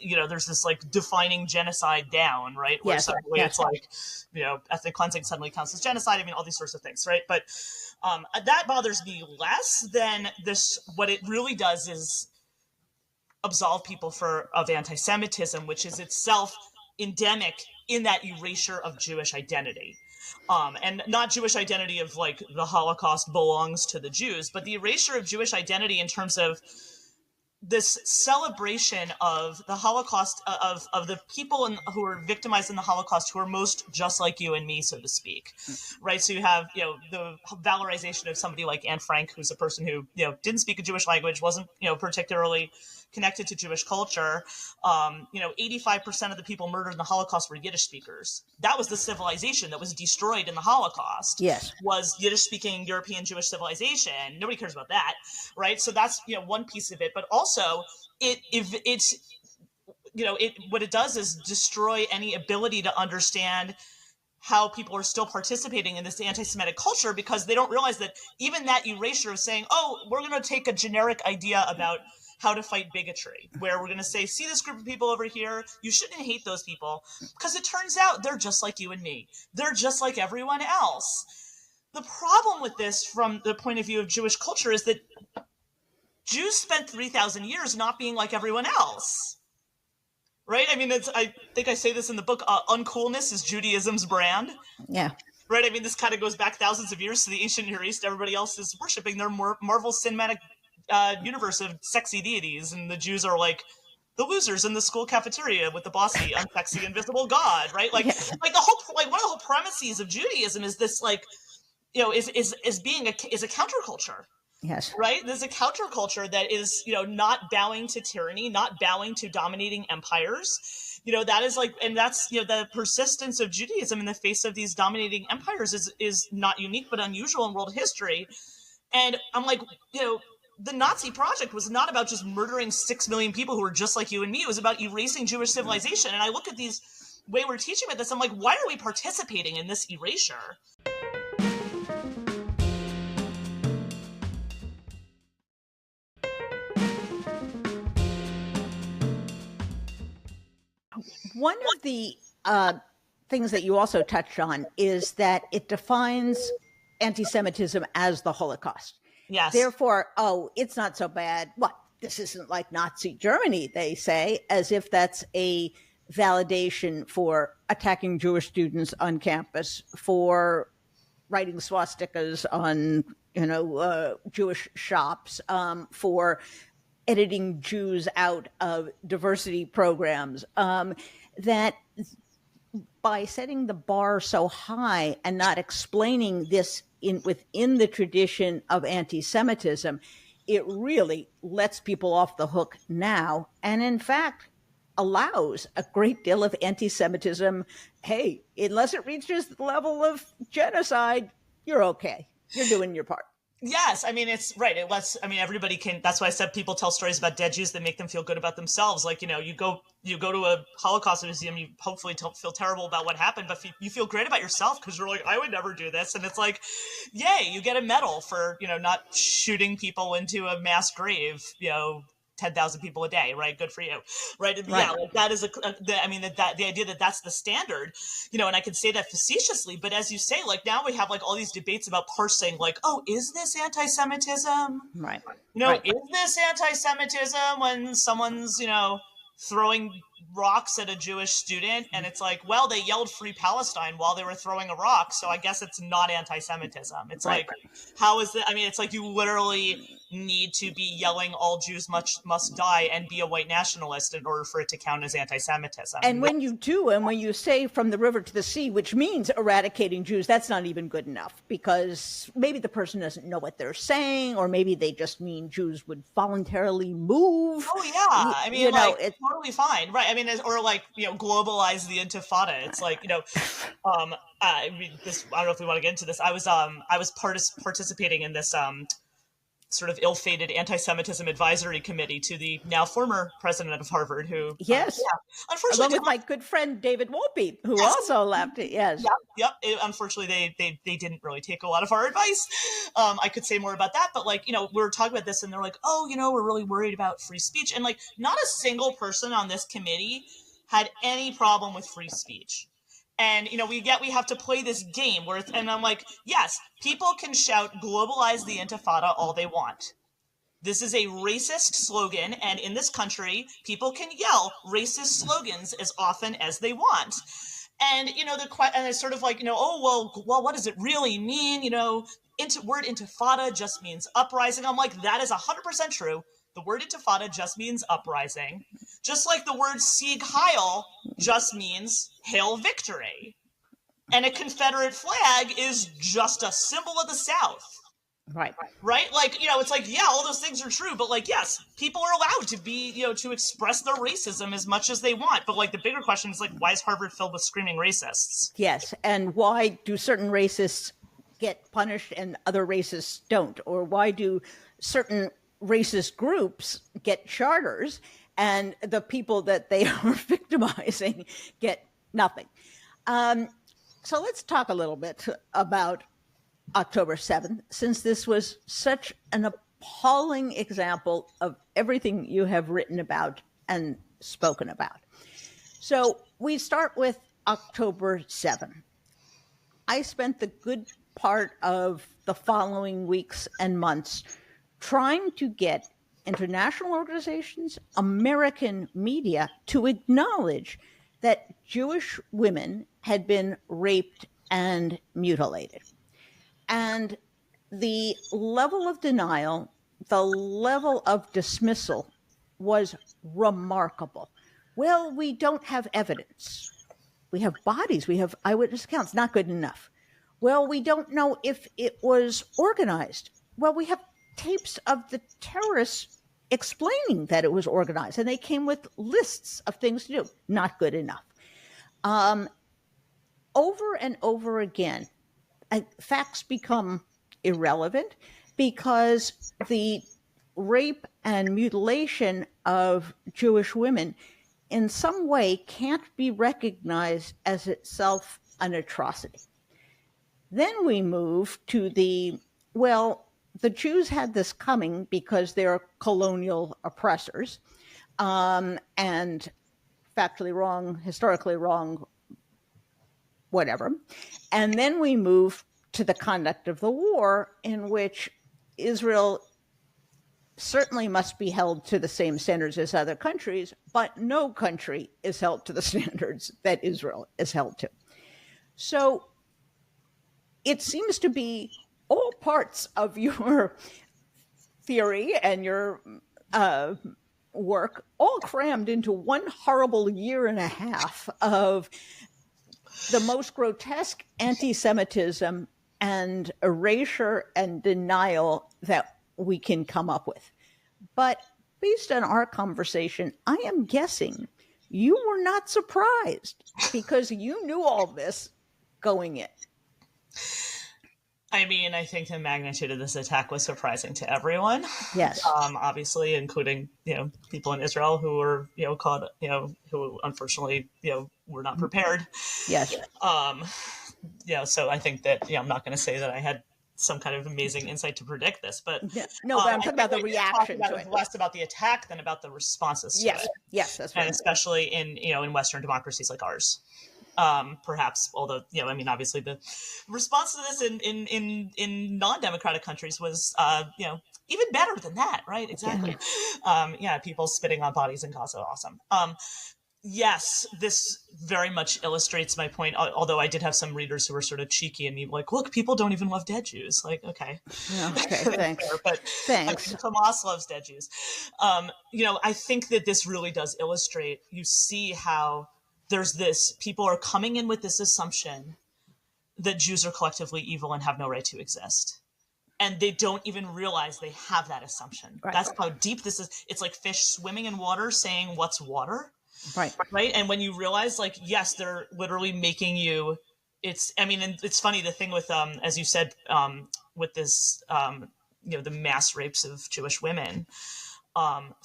There's this like defining genocide down, right? Where suddenly it's like, ethnic cleansing suddenly counts as genocide. I mean, all these sorts of things, right? But that bothers me less than this. What it really does is absolve people of anti-Semitism, which is itself endemic in that erasure of Jewish identity. And not Jewish identity of like the Holocaust belongs to the Jews, but the erasure of Jewish identity in terms of this celebration of the Holocaust, of the people who were victimized in the Holocaust, who are most just like you and me, so to speak, right? So you have, the valorization of somebody like Anne Frank, who's a person who, didn't speak a Jewish language, wasn't, particularly connected to Jewish culture. 85% of the people murdered in the Holocaust were Yiddish speakers. That was the civilization that was destroyed in the Holocaust. Yes, was Yiddish-speaking European Jewish civilization. Nobody cares about that, right? So that's one piece of it. But also, what it does is destroy any ability to understand how people are still participating in this anti-Semitic culture, because they don't realize that even that erasure of saying, oh, we're going to take a generic idea about how to fight bigotry, where we're going to say, see this group of people over here, you shouldn't hate those people, because it turns out they're just like you and me. They're just like everyone else. The problem with this from the point of view of Jewish culture is that Jews spent 3,000 years not being like everyone else. Right? I mean, I think I say this in the book, uncoolness is Judaism's brand. Yeah. Right? I mean, this kind of goes back thousands of years to the ancient Near East. Everybody else is worshiping their Marvel cinematic universe of sexy deities, and the Jews are like the losers in the school cafeteria with the bossy, unsexy, invisible God, right? Like, like the whole, like one of the whole premises of Judaism is this, like, is a counterculture. Yes. Right? There's a counterculture that is, not bowing to tyranny, not bowing to dominating empires. That is like, and that's, the persistence of Judaism in the face of these dominating empires is not unique, but unusual in world history. And I'm like, the Nazi project was not about just murdering 6 million people who were just like you and me. It was about erasing Jewish civilization. And I look at these way we're teaching about this, I'm like, why are we participating in this erasure? One of the things that you also touched on is that it defines anti-Semitism as the Holocaust. Yes. Therefore, it's not so bad. What? This isn't like Nazi Germany, they say, as if that's a validation for attacking Jewish students on campus, for writing swastikas on, Jewish shops, for editing Jews out of diversity programs, that by setting the bar so high and not explaining this within the tradition of anti-Semitism, it really lets people off the hook now, and in fact allows a great deal of anti-Semitism. Hey, unless it reaches the level of genocide, you're okay. You're doing your part. Yes, I mean, it's right. It lets, I mean, everybody can, that's why I said people tell stories about dead Jews that make them feel good about themselves. Like, you go to a Holocaust museum, you hopefully feel terrible about what happened, but you feel great about yourself because you're like, I would never do this. And it's like, yay, you get a medal for, not shooting people into a mass grave, 10,000 people a day, right? Good for you, right? Yeah, like that is the idea that that's the standard, and I can say that facetiously, but as you say, like now we have like all these debates about parsing, like, oh, is this anti-Semitism? Right. Is this anti-Semitism when someone's, throwing rocks at a Jewish student, and it's like, well, they yelled "Free Palestine" while they were throwing a rock, so I guess it's not anti-Semitism. It's like, how is it? I mean, it's like you literally need to be yelling "All Jews must die" and be a white nationalist in order for it to count as anti-Semitism. And when you do, and when you say "from the river to the sea," which means eradicating Jews, that's not even good enough, because maybe the person doesn't know what they're saying, or maybe they just mean Jews would voluntarily move. Oh yeah, I mean, it's totally fine, right? I mean, or like, globalize the Intifada. It's like, I mean, this, I don't know if we want to get into this. I was participating in this sort of ill-fated anti-Semitism advisory committee to the now former president of Harvard, who unfortunately, along with my good friend David Wolpe, who also left it. Yep. Unfortunately, they didn't really take a lot of our advice. I could say more about that, but like, we were talking about this, and they're like, oh, we're really worried about free speech, and like, not a single person on this committee had any problem with free speech. And, we have to play this game where and I'm like, yes, people can shout "globalize the Intifada" all they want. This is a racist slogan, and in this country, people can yell racist slogans as often as they want. And, and it's sort of like, oh, well, what does it really mean? Word Intifada just means uprising. I'm like, that is 100% true. The word Intifada just means uprising. Just like the word Sieg Heil just means hail victory. And a Confederate flag is just a symbol of the South. Right. Like, it's like, yeah, all those things are true, but like, yes, people are allowed to be, to express their racism as much as they want. But like, the bigger question is like, why is Harvard filled with screaming racists? Yes. And why do certain racists get punished and other racists don't? Or why do certain racist groups get charters and the people that they are victimizing get nothing? So let's talk a little bit about October 7th, since this was such an appalling example of everything you have written about and spoken about. So we start with October 7th. I spent the good part of the following weeks and months trying to get international organizations, American media, to acknowledge that Jewish women had been raped and mutilated. And the level of denial, the level of dismissal was remarkable. Well, we don't have evidence. We have bodies, we have eyewitness accounts, not good enough. Well, we don't know if it was organized. Well, we have tapes of the terrorists explaining that it was organized, and they came with lists of things to do. Not good enough. Over and over again, facts become irrelevant because the rape and mutilation of Jewish women in some way can't be recognized as itself an atrocity. Then we move to the Jews had this coming because they're colonial oppressors, and factually wrong, historically wrong, whatever. And then we move to the conduct of the war, in which Israel certainly must be held to the same standards as other countries, but no country is held to the standards that Israel is held to. So it seems to be all parts of your theory and your work all crammed into one horrible year and a half of the most grotesque anti-Semitism and erasure and denial that we can come up with. But based on our conversation, I am guessing you were not surprised because you knew all this going in. I mean, I think the magnitude of this attack was surprising to everyone. Yes. Obviously, including, people in Israel who were, caught, who unfortunately, were not prepared. Yes. So I think that, I'm not going to say that I had some kind of amazing insight to predict this, but no, but I'm talking about the reaction to it. Less about the attack than about the responses to it. Yes, that's right. And especially in Western democracies like ours. Perhaps, although, obviously the response to this in non-democratic countries was, even better than that, right? Exactly. People spitting on bodies in Gaza, awesome. Yes, this very much illustrates my point, although I did have some readers who were sort of cheeky and me like, look, people don't even love dead Jews. Like, okay. Okay, thanks. But thanks. Hamas loves dead Jews. I think that this really does illustrate, you see how there's this, people are coming in with this assumption that Jews are collectively evil and have no right to exist. And they don't even realize they have that assumption. Right. That's how deep this is. It's like fish swimming in water saying, what's water? Right. Right. And when you realize, like, yes, they're literally making you, and it's funny, the thing with, as you said, with this, the mass rapes of Jewish women,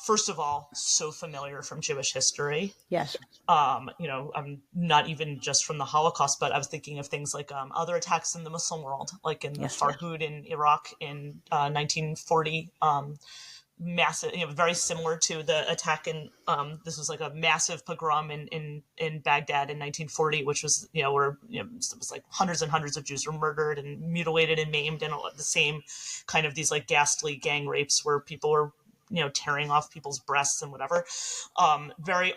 first of all, so familiar from Jewish history. Yes. Not even just from the Holocaust, but I was thinking of things like other attacks in the Muslim world, like in the Farhud in Iraq in 1940, massive, very similar to the attack in, this was like a massive pogrom in Baghdad in 1940, which was, where, it was like hundreds and hundreds of Jews were murdered and mutilated and maimed, and the same kind of these like ghastly gang rapes where people were, tearing off people's breasts and whatever. Very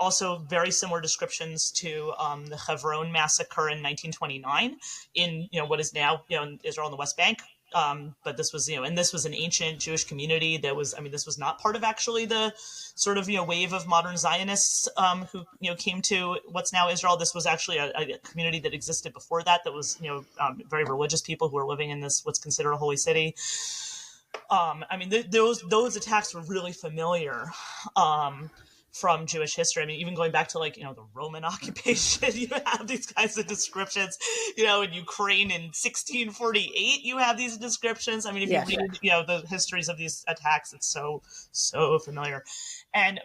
similar descriptions to the Hebron massacre in 1929 in, what is now, Israel and the West Bank. But this was, and this was an ancient Jewish community that was, this was not part of actually the sort of, wave of modern Zionists who, came to what's now Israel. This was actually a community that existed before that was, very religious people who were living in this, what's considered a holy city. Those attacks were really familiar from Jewish history. Even going back to the Roman occupation, you have these kinds of descriptions. In Ukraine in 1648, you have these descriptions. If you read, the histories of these attacks, it's so familiar.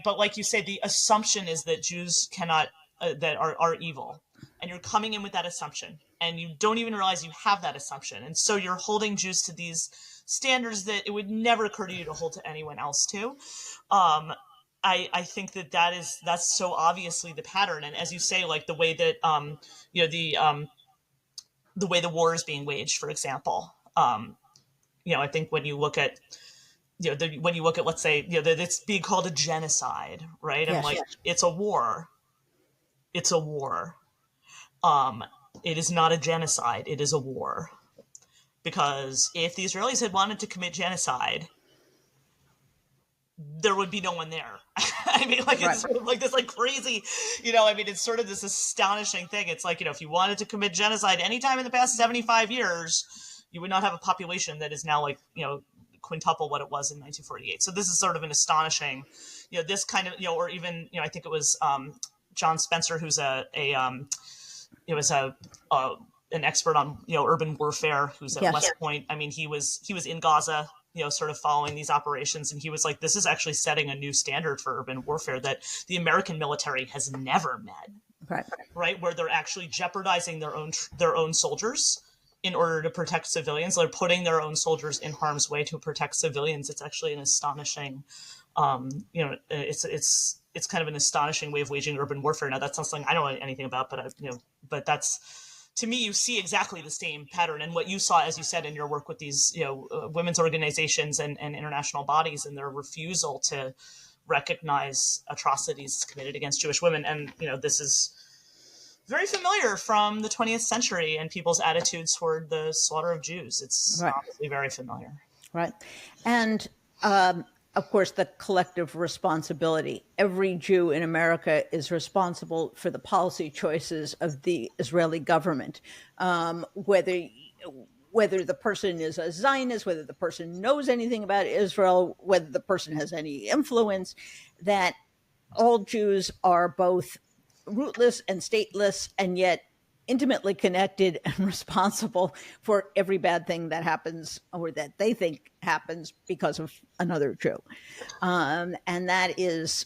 But like you say, the assumption is that Jews cannot, that are evil. And you're coming in with that assumption, and you don't even realize you have that assumption. And so you're holding Jews to these standards that it would never occur to you to hold to anyone else to. I think that's so obviously the pattern. And as you say, like the way that, the way the war is being waged, for example, I think when you look at, let's say, it's being called a genocide, right? Yes. I'm like, it's a war. It's a war. It is not a genocide. It is a war. Because if the Israelis had wanted to commit genocide, there would be no one there. It's sort of like this crazy, it's sort of this astonishing thing. It's like, if you wanted to commit genocide anytime in the past 75 years, you would not have a population that is now quintuple what it was in 1948. So this is sort of an astonishing, this kind of, or even, I think it was John Spencer, who's an expert on, urban warfare, who's at West Point. He was in Gaza, sort of following these operations. And he was like, this is actually setting a new standard for urban warfare that the American military has never met. Right. Where they're actually jeopardizing their own soldiers in order to protect civilians. They're putting their own soldiers in harm's way to protect civilians. It's actually an astonishing, it's kind of an astonishing way of waging urban warfare. Now, that's not something I know anything about, but that's, to me, you see exactly the same pattern. And what you saw, as you said, in your work with these, women's organizations and international bodies, and their refusal to recognize atrocities committed against Jewish women. And, this is very familiar from the 20th century and people's attitudes toward the slaughter of Jews. It's obviously very familiar. Right. And, of course, the collective responsibility. Every Jew in America is responsible for the policy choices of the Israeli government, whether whether the person is a Zionist, whether the person knows anything about Israel, whether the person has any influence, that all Jews are both rootless and stateless, and yet intimately connected and responsible for every bad thing that happens or that they think happens because of another Jew. And that is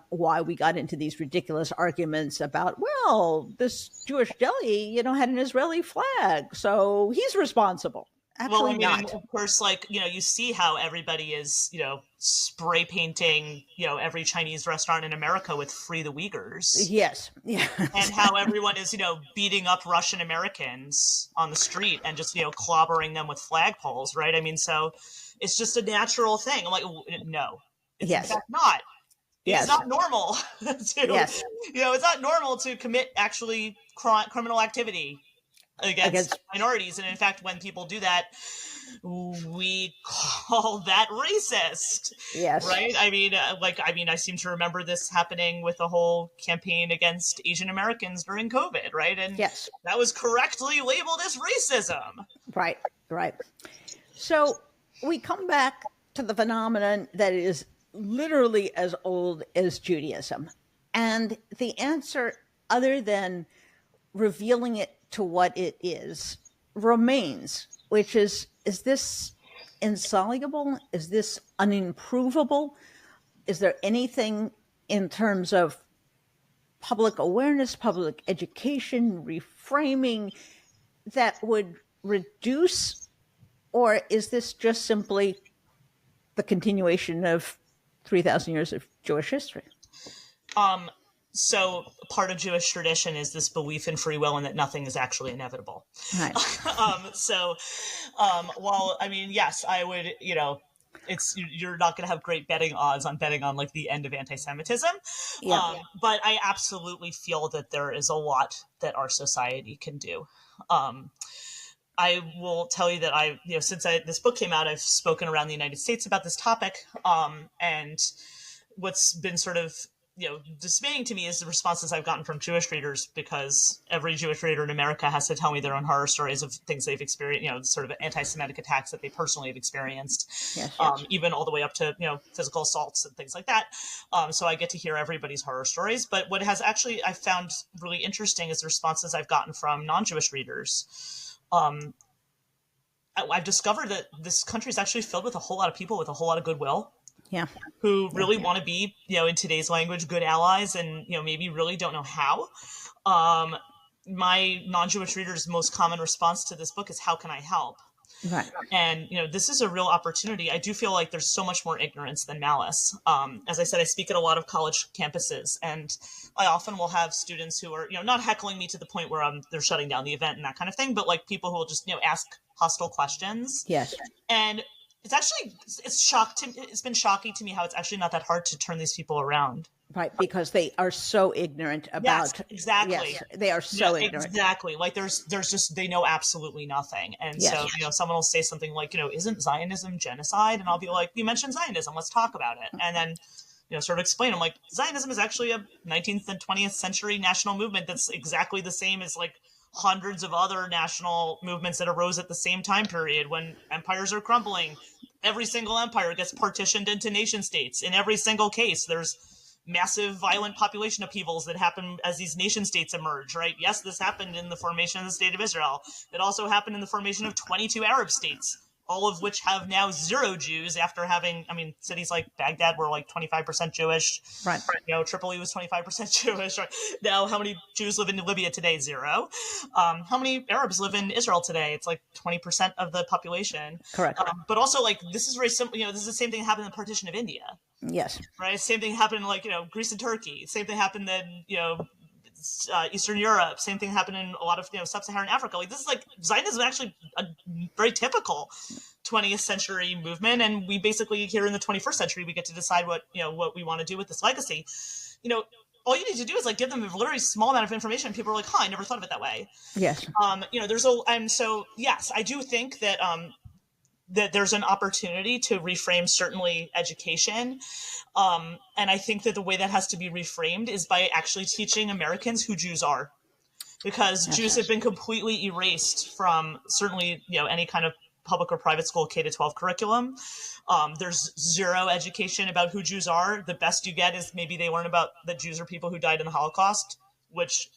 why we got into these ridiculous arguments about, well, this Jewish deli, had an Israeli flag, so he's responsible. Actually, not. Of course, you see how everybody is, spray painting, every Chinese restaurant in America with "Free the Uyghurs." Yes. Yeah. And how everyone is, beating up Russian Americans on the street and just, clobbering them with flagpoles, right? So it's just a natural thing. I'm like, no, it's in fact not. It's not normal it's not normal to commit actually criminal activity against minorities. And in fact, when people do that, we call that racist. Yes. Right? I seem to remember this happening with the whole campaign against Asian Americans during COVID, right? And that was correctly labeled as racism. Right. So we come back to the phenomenon that is literally as old as Judaism. And the answer, other than revealing it to what it is, remains, which is this insoluble? Is this unimprovable? Is there anything in terms of public awareness, public education, reframing that would reduce, or is this just simply the continuation of 3,000 years of Jewish history? So part of Jewish tradition is this belief in free will and that nothing is actually inevitable. Right. Yes, I would, you're not going to have great betting odds on betting on the end of anti-Semitism. But I absolutely feel that there is a lot that our society can do. I will tell you that since this book came out, I've spoken around the United States about this topic. And what's been sort of, dismaying to me is the responses I've gotten from Jewish readers, because every Jewish reader in America has to tell me their own horror stories of things they've experienced, sort of anti-Semitic attacks that they personally have experienced, even all the way up to, physical assaults and things like that. So I get to hear everybody's horror stories. But what has actually I found really interesting is the responses I've gotten from non-Jewish readers. I've discovered that this country is actually filled with a whole lot of people with a whole lot of goodwill. Who really want to be, in today's language, good allies, and, maybe really don't know how. My non-Jewish readers' most common response to this book is, how can I help? Right. And, this is a real opportunity. I do feel like there's so much more ignorance than malice. As I said, I speak at a lot of college campuses, and I often will have students who are, not heckling me to the point where they're shutting down the event and that kind of thing, but people who will just, ask hostile questions. Yes. And it's been shocking to me how it's actually not that hard to turn these people around. Right, because they are so ignorant about. Yes, exactly. Yes, they are so ignorant. Exactly. There's just, they know absolutely nothing. And so, someone will say something like, isn't Zionism genocide? And I'll be like, you mentioned Zionism, let's talk about it. And then, sort of explain, I'm like, Zionism is actually a 19th and 20th century national movement that's exactly the same as hundreds of other national movements that arose at the same time period when empires are crumbling. Every single empire gets partitioned into nation states. In every single case, there's massive violent population upheavals that happen as these nation states emerge, right? Yes, this happened in the formation of the State of Israel. It also happened in the formation of 22 Arab states, all of which have now 0 Jews after having, cities like Baghdad were 25% Jewish. Right. Tripoli was 25% Jewish. Right? Now, how many Jews live in Libya today? 0. How many Arabs live in Israel today? It's 20% of the population. Correct. But also, this is very simple. This is the same thing that happened in the partition of India. Yes. Right. Same thing happened in Greece and Turkey. Same thing happened in Eastern Europe. Same thing happened in a lot of sub-Saharan Africa. This is Zionism is actually a very typical 20th century movement, and we basically here in the 21st century we get to decide what we want to do with this legacy. All you need to do is give them a very small amount of information, and people are like, "Huh, I never thought of it that way." Yes. Yes, I do think that that there's an opportunity to reframe certainly education. And I think that the way that has to be reframed is by actually teaching Americans who Jews are. because Jews have been completely erased from certainly, any kind of public or private school K-12 curriculum. There's zero education about who Jews are. The best you get is maybe they learn about that Jews are people who died in the Holocaust,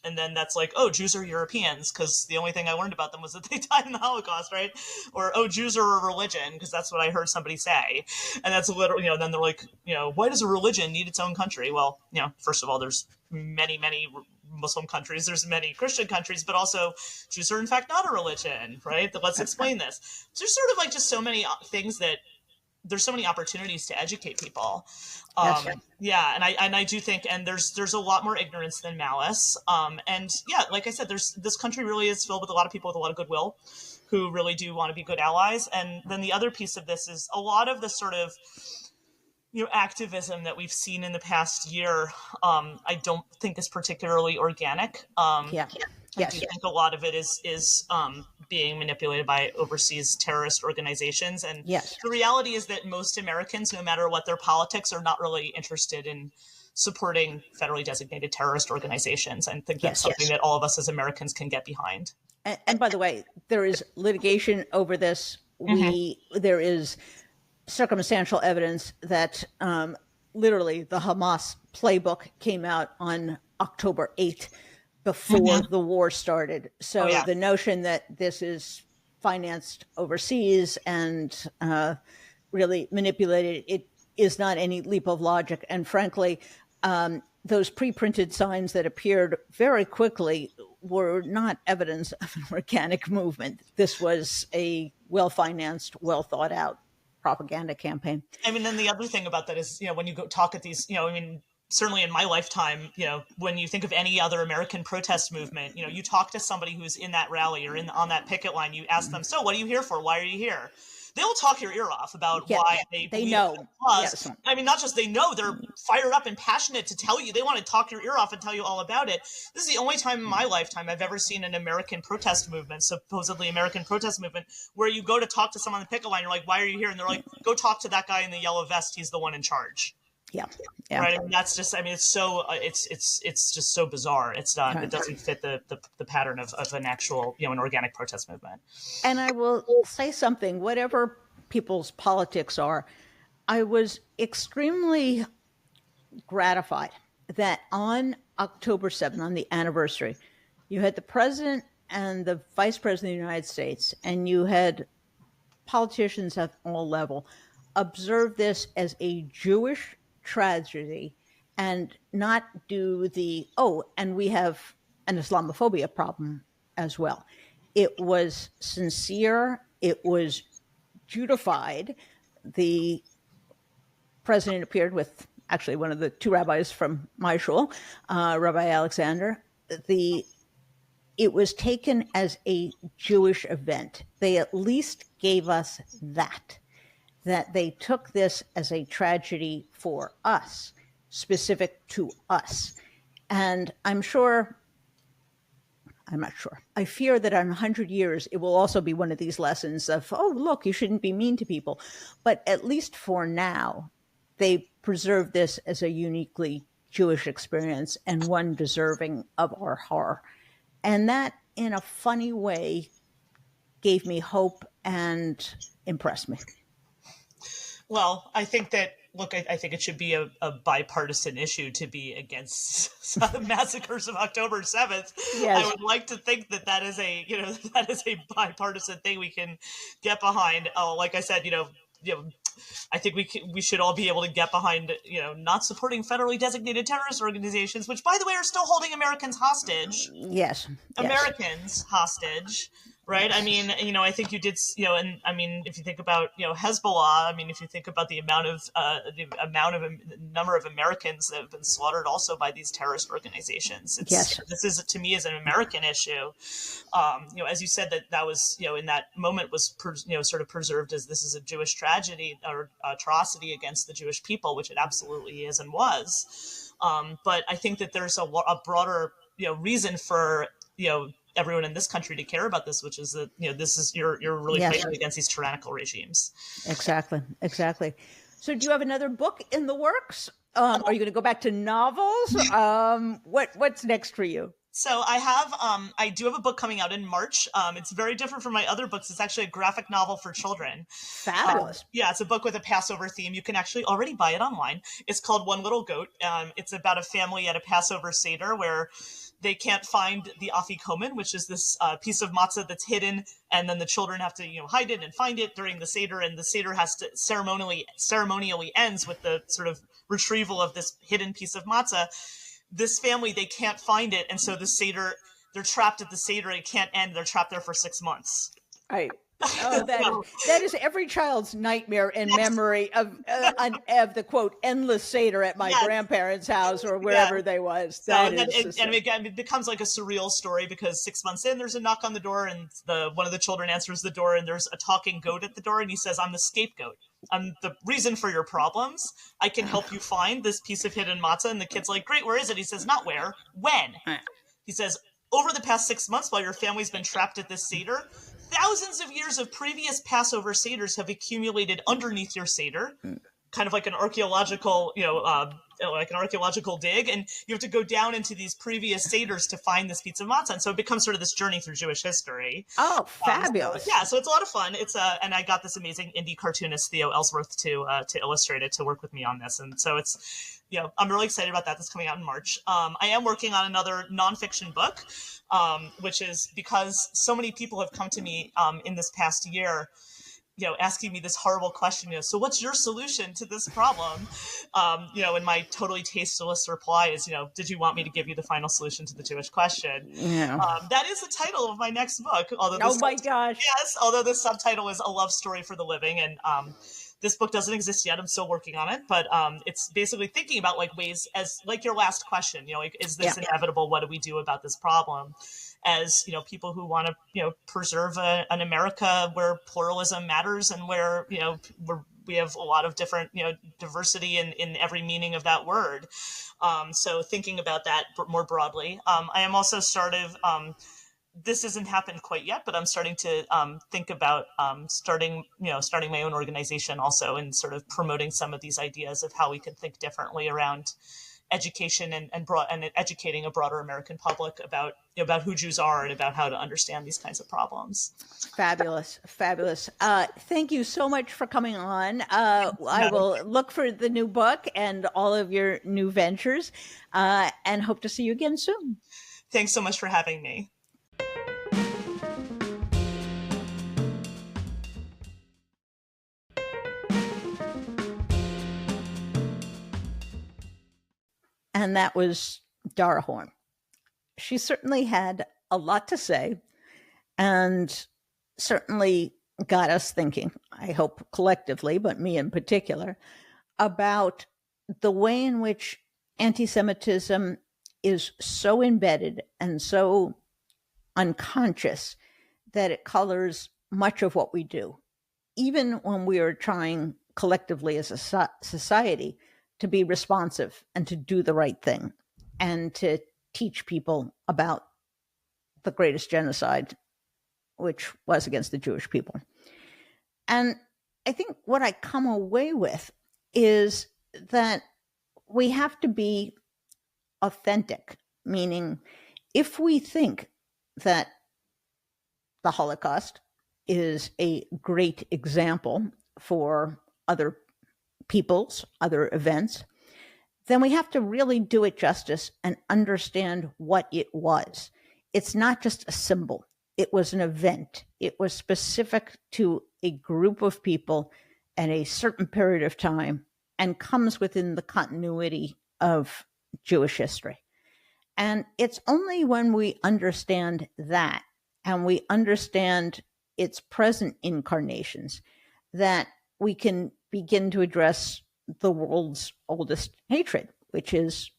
and then that's like, oh, Jews are Europeans, because the only thing I learned about them was that they died in the Holocaust, right? Or, oh, Jews are a religion, because that's what I heard somebody say. And that's literally, then they're like, why does a religion need its own country? Well, first of all, there's many, many Muslim countries, there's many Christian countries, but also Jews are in fact not a religion, right? Let's explain this. So there's sort of like just so many things that there's so many opportunities to educate people. Yeah, and I do think, and there's a lot more ignorance than malice. And yeah, like I said, this country really is filled with a lot of people with a lot of goodwill who really do want to be good allies. And then the other piece of this is a lot of the sort of activism that we've seen in the past year, I don't think is particularly organic. I do think a lot of it is being manipulated by overseas terrorist organizations. And the reality is that most Americans, no matter what their politics, are not really interested in supporting federally designated terrorist organizations. And I think that's something that all of us as Americans can get behind. And by the way, there is litigation over this. There is circumstantial evidence that literally the Hamas playbook came out on October 8th before the war started. So the notion that this is financed overseas and really manipulated, it is not any leap of logic. And frankly, those pre-printed signs that appeared very quickly were not evidence of an organic movement. This was a well-financed, well-thought-out propaganda campaign. I mean, then the other thing about that is, when you go talk at these, certainly in my lifetime, when you think of any other American protest movement, you talk to somebody who's in that rally or on that picket line, you ask them, so what are you here for? Why are you here? They'll talk your ear off about why they know. I mean, not just they know, they're fired up and passionate to tell you. They want to talk your ear off and tell you all about it. This is the only time in my lifetime I've ever seen an American protest movement, supposedly American protest movement, where you go to talk to someone on the picket line, you're like, why are you here? And they're like, go talk to that guy in the yellow vest. He's the one in charge. Right. I mean, that's just, it's so, it's just so bizarre. It's not, it doesn't fit the pattern of an actual, an organic protest movement. And I will say something, whatever people's politics are, I was extremely gratified that on October 7th, on the anniversary, you had the president and the vice president of the United States, and you had politicians at all level observe this as a Jewish tragedy and not do and we have an Islamophobia problem as well. It was sincere. It was Judified. The president appeared with actually one of the two rabbis from my shul, Rabbi Alexander. It was taken as a Jewish event. They at least gave us that they took this as a tragedy for us, specific to us. And I'm not sure, I fear that in 100 years, it will also be one of these lessons of, oh, look, you shouldn't be mean to people. But at least for now, they preserve this as a uniquely Jewish experience and one deserving of our horror. And that, in a funny way, gave me hope and impressed me. Well, I think that, look, I think it should be a bipartisan issue to be against the massacres of October 7th. Yes. I would like to think that is a bipartisan thing we can get behind. Like I said, I think we should all be able to get behind, not supporting federally designated terrorist organizations, which, by the way, are still holding Americans hostage. Yes. Americans hostage. Right. I mean, I think you did, and I mean, if you think about, Hezbollah, I mean, if you think about the number of Americans that have been slaughtered also by these terrorist organizations. This is, to me, is an American issue. As you said, that was, in that moment was, sort of preserved as this is a Jewish tragedy or atrocity against the Jewish people, which it absolutely is and was. But I think that there's a broader, reason for, everyone in this country to care about this, which is that, this is, you're really fighting against these tyrannical regimes. Exactly. So do you have another book in the works? Are you going to go back to novels? What's next for you? So I do have a book coming out in March. It's very different from my other books. It's actually a graphic novel for children. Fabulous. Yeah, it's a book with a Passover theme. You can actually already buy it online. It's called One Little Goat. It's about a family at a Passover Seder where they can't find the afikomen, which is this piece of matzah that's hidden, and then the children have to hide it and find it during the Seder, and the Seder has to ceremonially ends with the sort of retrieval of this hidden piece of matzah. This family, they can't find it, and so the Seder, they're trapped at the Seder. It can't end. They're trapped there for 6 months. Right. Oh, that is every child's nightmare and memory of the quote endless Seder at my grandparents' house or wherever they was. It becomes like a surreal story because 6 months in, there's a knock on the door, and one of the children answers the door, and there's a talking goat at the door, and he says, "I'm the scapegoat. I'm the reason for your problems. I can help you find this piece of hidden matzah." And the kid's like, "Great, where is it?" He says, "Not where, when." He says, "Over the past 6 months, while your family's been trapped at this Seder, thousands of years of previous Passover Seders have accumulated underneath your Seder, kind of like an archaeological, dig, and you have to go down into these previous Seders to find this piece of matzah." And so it becomes sort of this journey through Jewish history. Oh, fabulous. So it's a lot of fun. And I got this amazing indie cartoonist, Theo Ellsworth, to illustrate it, to work with me on this. And so it's, I'm really excited about that. That's coming out in March. I am working on another nonfiction book, which is because so many people have come to me in this past year, asking me this horrible question, so what's your solution to this problem? And my totally tasteless reply is, did you want me to give you the final solution to the Jewish question? Yeah. That is the title of my next book. My gosh. Yes, although the subtitle is A Love Story for the Living. And this book doesn't exist yet. I'm still working on it, but it's basically thinking about ways, as like your last question, is this inevitable? What do we do about this problem? As people who want to preserve an America where pluralism matters and where we have a lot of different diversity in every meaning of that word. So thinking about that more broadly, I am also started. This hasn't happened quite yet, but I'm starting to think about starting my own organization also, and sort of promoting some of these ideas of how we can think differently around education and educating a broader American public about who Jews are and about how to understand these kinds of problems. Fabulous. Thank you so much for coming on. I will look for the new book and all of your new ventures, and hope to see you again soon. Thanks so much for having me. And that was Dara Horn. She certainly had a lot to say and certainly got us thinking, I hope collectively, but me in particular, about the way in which anti-Semitism is so embedded and so unconscious that it colors much of what we do, even when we are trying collectively as a society to be responsive and to do the right thing and to teach people about the greatest genocide, which was against the Jewish people. And I think what I come away with is that we have to be authentic, meaning if we think that the Holocaust is a great example for other peoples, other events, then we have to really do it justice and understand what it was. It's not just a symbol. It was an event. It was specific to a group of people at a certain period of time and comes within the continuity of Jewish history. And it's only when we understand that and we understand its present incarnations that we can begin to address the world's oldest hatred, which is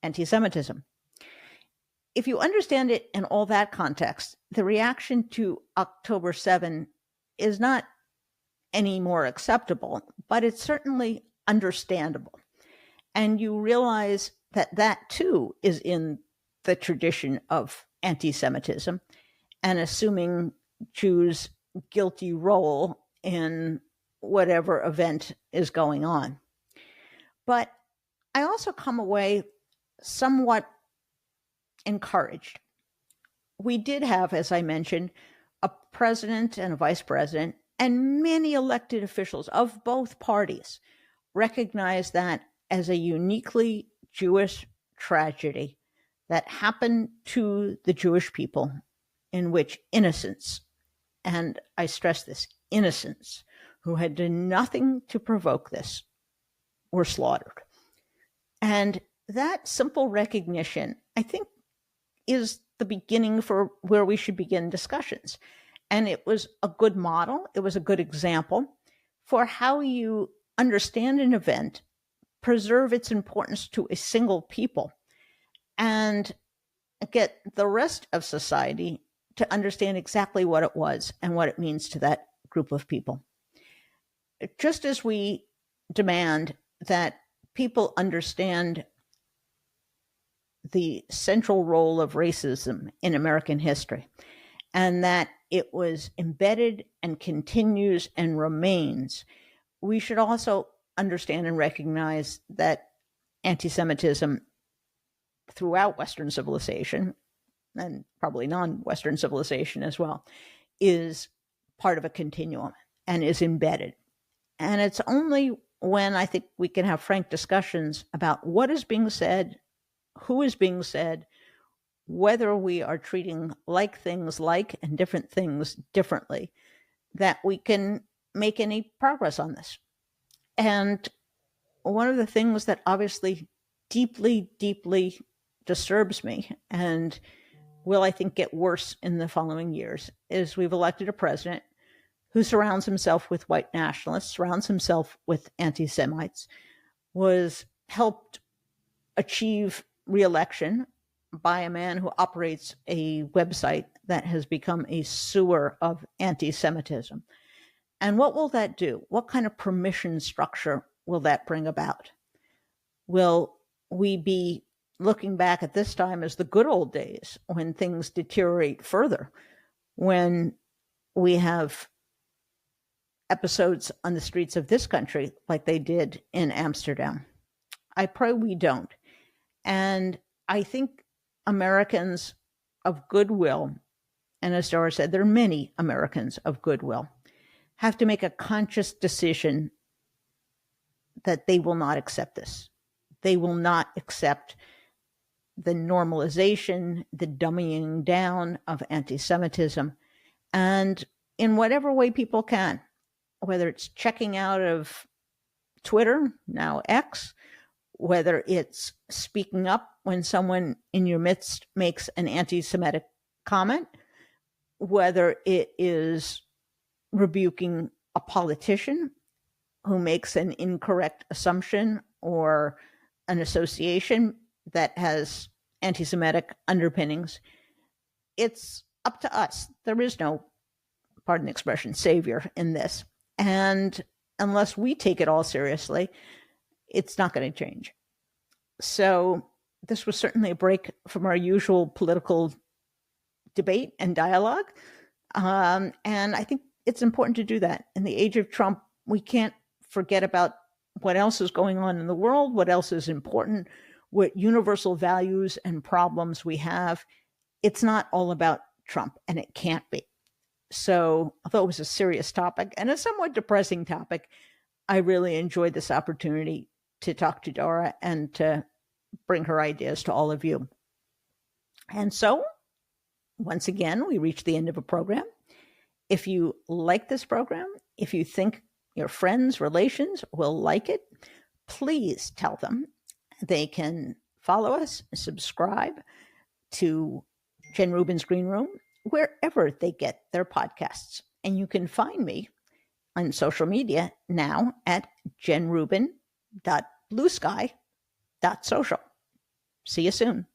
anti-Semitism. If you understand it in all that context, the reaction to October 7 is not any more acceptable, but it's certainly understandable. And you realize that that too is in the tradition of anti-Semitism and assuming Jews' guilty role in whatever event is going on. But I also come away somewhat encouraged. We did have, as I mentioned, a president and a vice president, and many elected officials of both parties recognize that as a uniquely Jewish tragedy that happened to the Jewish people, in which innocents, and I stress this, innocents, who had done nothing to provoke this, were slaughtered. And that simple recognition, I think, is the beginning for where we should begin discussions. And it was a good model. It was a good example for how you understand an event, preserve its importance to a single people, and get the rest of society to understand exactly what it was and what it means to that group of people. Just as we demand that people understand the central role of racism in American history, and that it was embedded and continues and remains, we should also understand and recognize that anti-Semitism throughout Western civilization, and probably non-Western civilization as well, is part of a continuum and is embedded. And it's only when I think we can have frank discussions about what is being said, who is being said, whether we are treating like things like and different things differently, that we can make any progress on this. And one of the things that obviously deeply, deeply disturbs me, and will, I think, get worse in the following years, is we've elected a president who surrounds himself with white nationalists, surrounds himself with anti-Semites, was helped achieve re-election by a man who operates a website that has become a sewer of anti-Semitism. And what will that do? What kind of permission structure will that bring about? Will we be looking back at this time as the good old days when things deteriorate further, when we have episodes on the streets of this country like they did in Amsterdam? I pray we don't. And I think Americans of goodwill, and as Dara said, there are many Americans of goodwill, have to make a conscious decision that they will not accept this. They will not accept the normalization, the dummying down of anti-Semitism, and in whatever way people can, whether it's checking out of Twitter, now X, whether it's speaking up when someone in your midst makes an anti-Semitic comment, whether it is rebuking a politician who makes an incorrect assumption or an association that has anti-Semitic underpinnings. It's up to us. There is no, pardon the expression, savior in this. And unless we take it all seriously, it's not going to change. So this was certainly a break from our usual political debate and dialogue. And I think it's important to do that. In the age of Trump, we can't forget about what else is going on in the world, what else is important, what universal values and problems we have. It's not all about Trump, and it can't be. So although it was a serious topic and a somewhat depressing topic, I really enjoyed this opportunity to talk to Dara and to bring her ideas to all of you. And so, once again, we reach the end of a program. If you like this program, if you think your friends, relations will like it, please tell them. They can follow us, subscribe to Jen Rubin's Green Room, wherever they get their podcasts. And you can find me on social media now at jenrubin.bluesky.social. See you soon.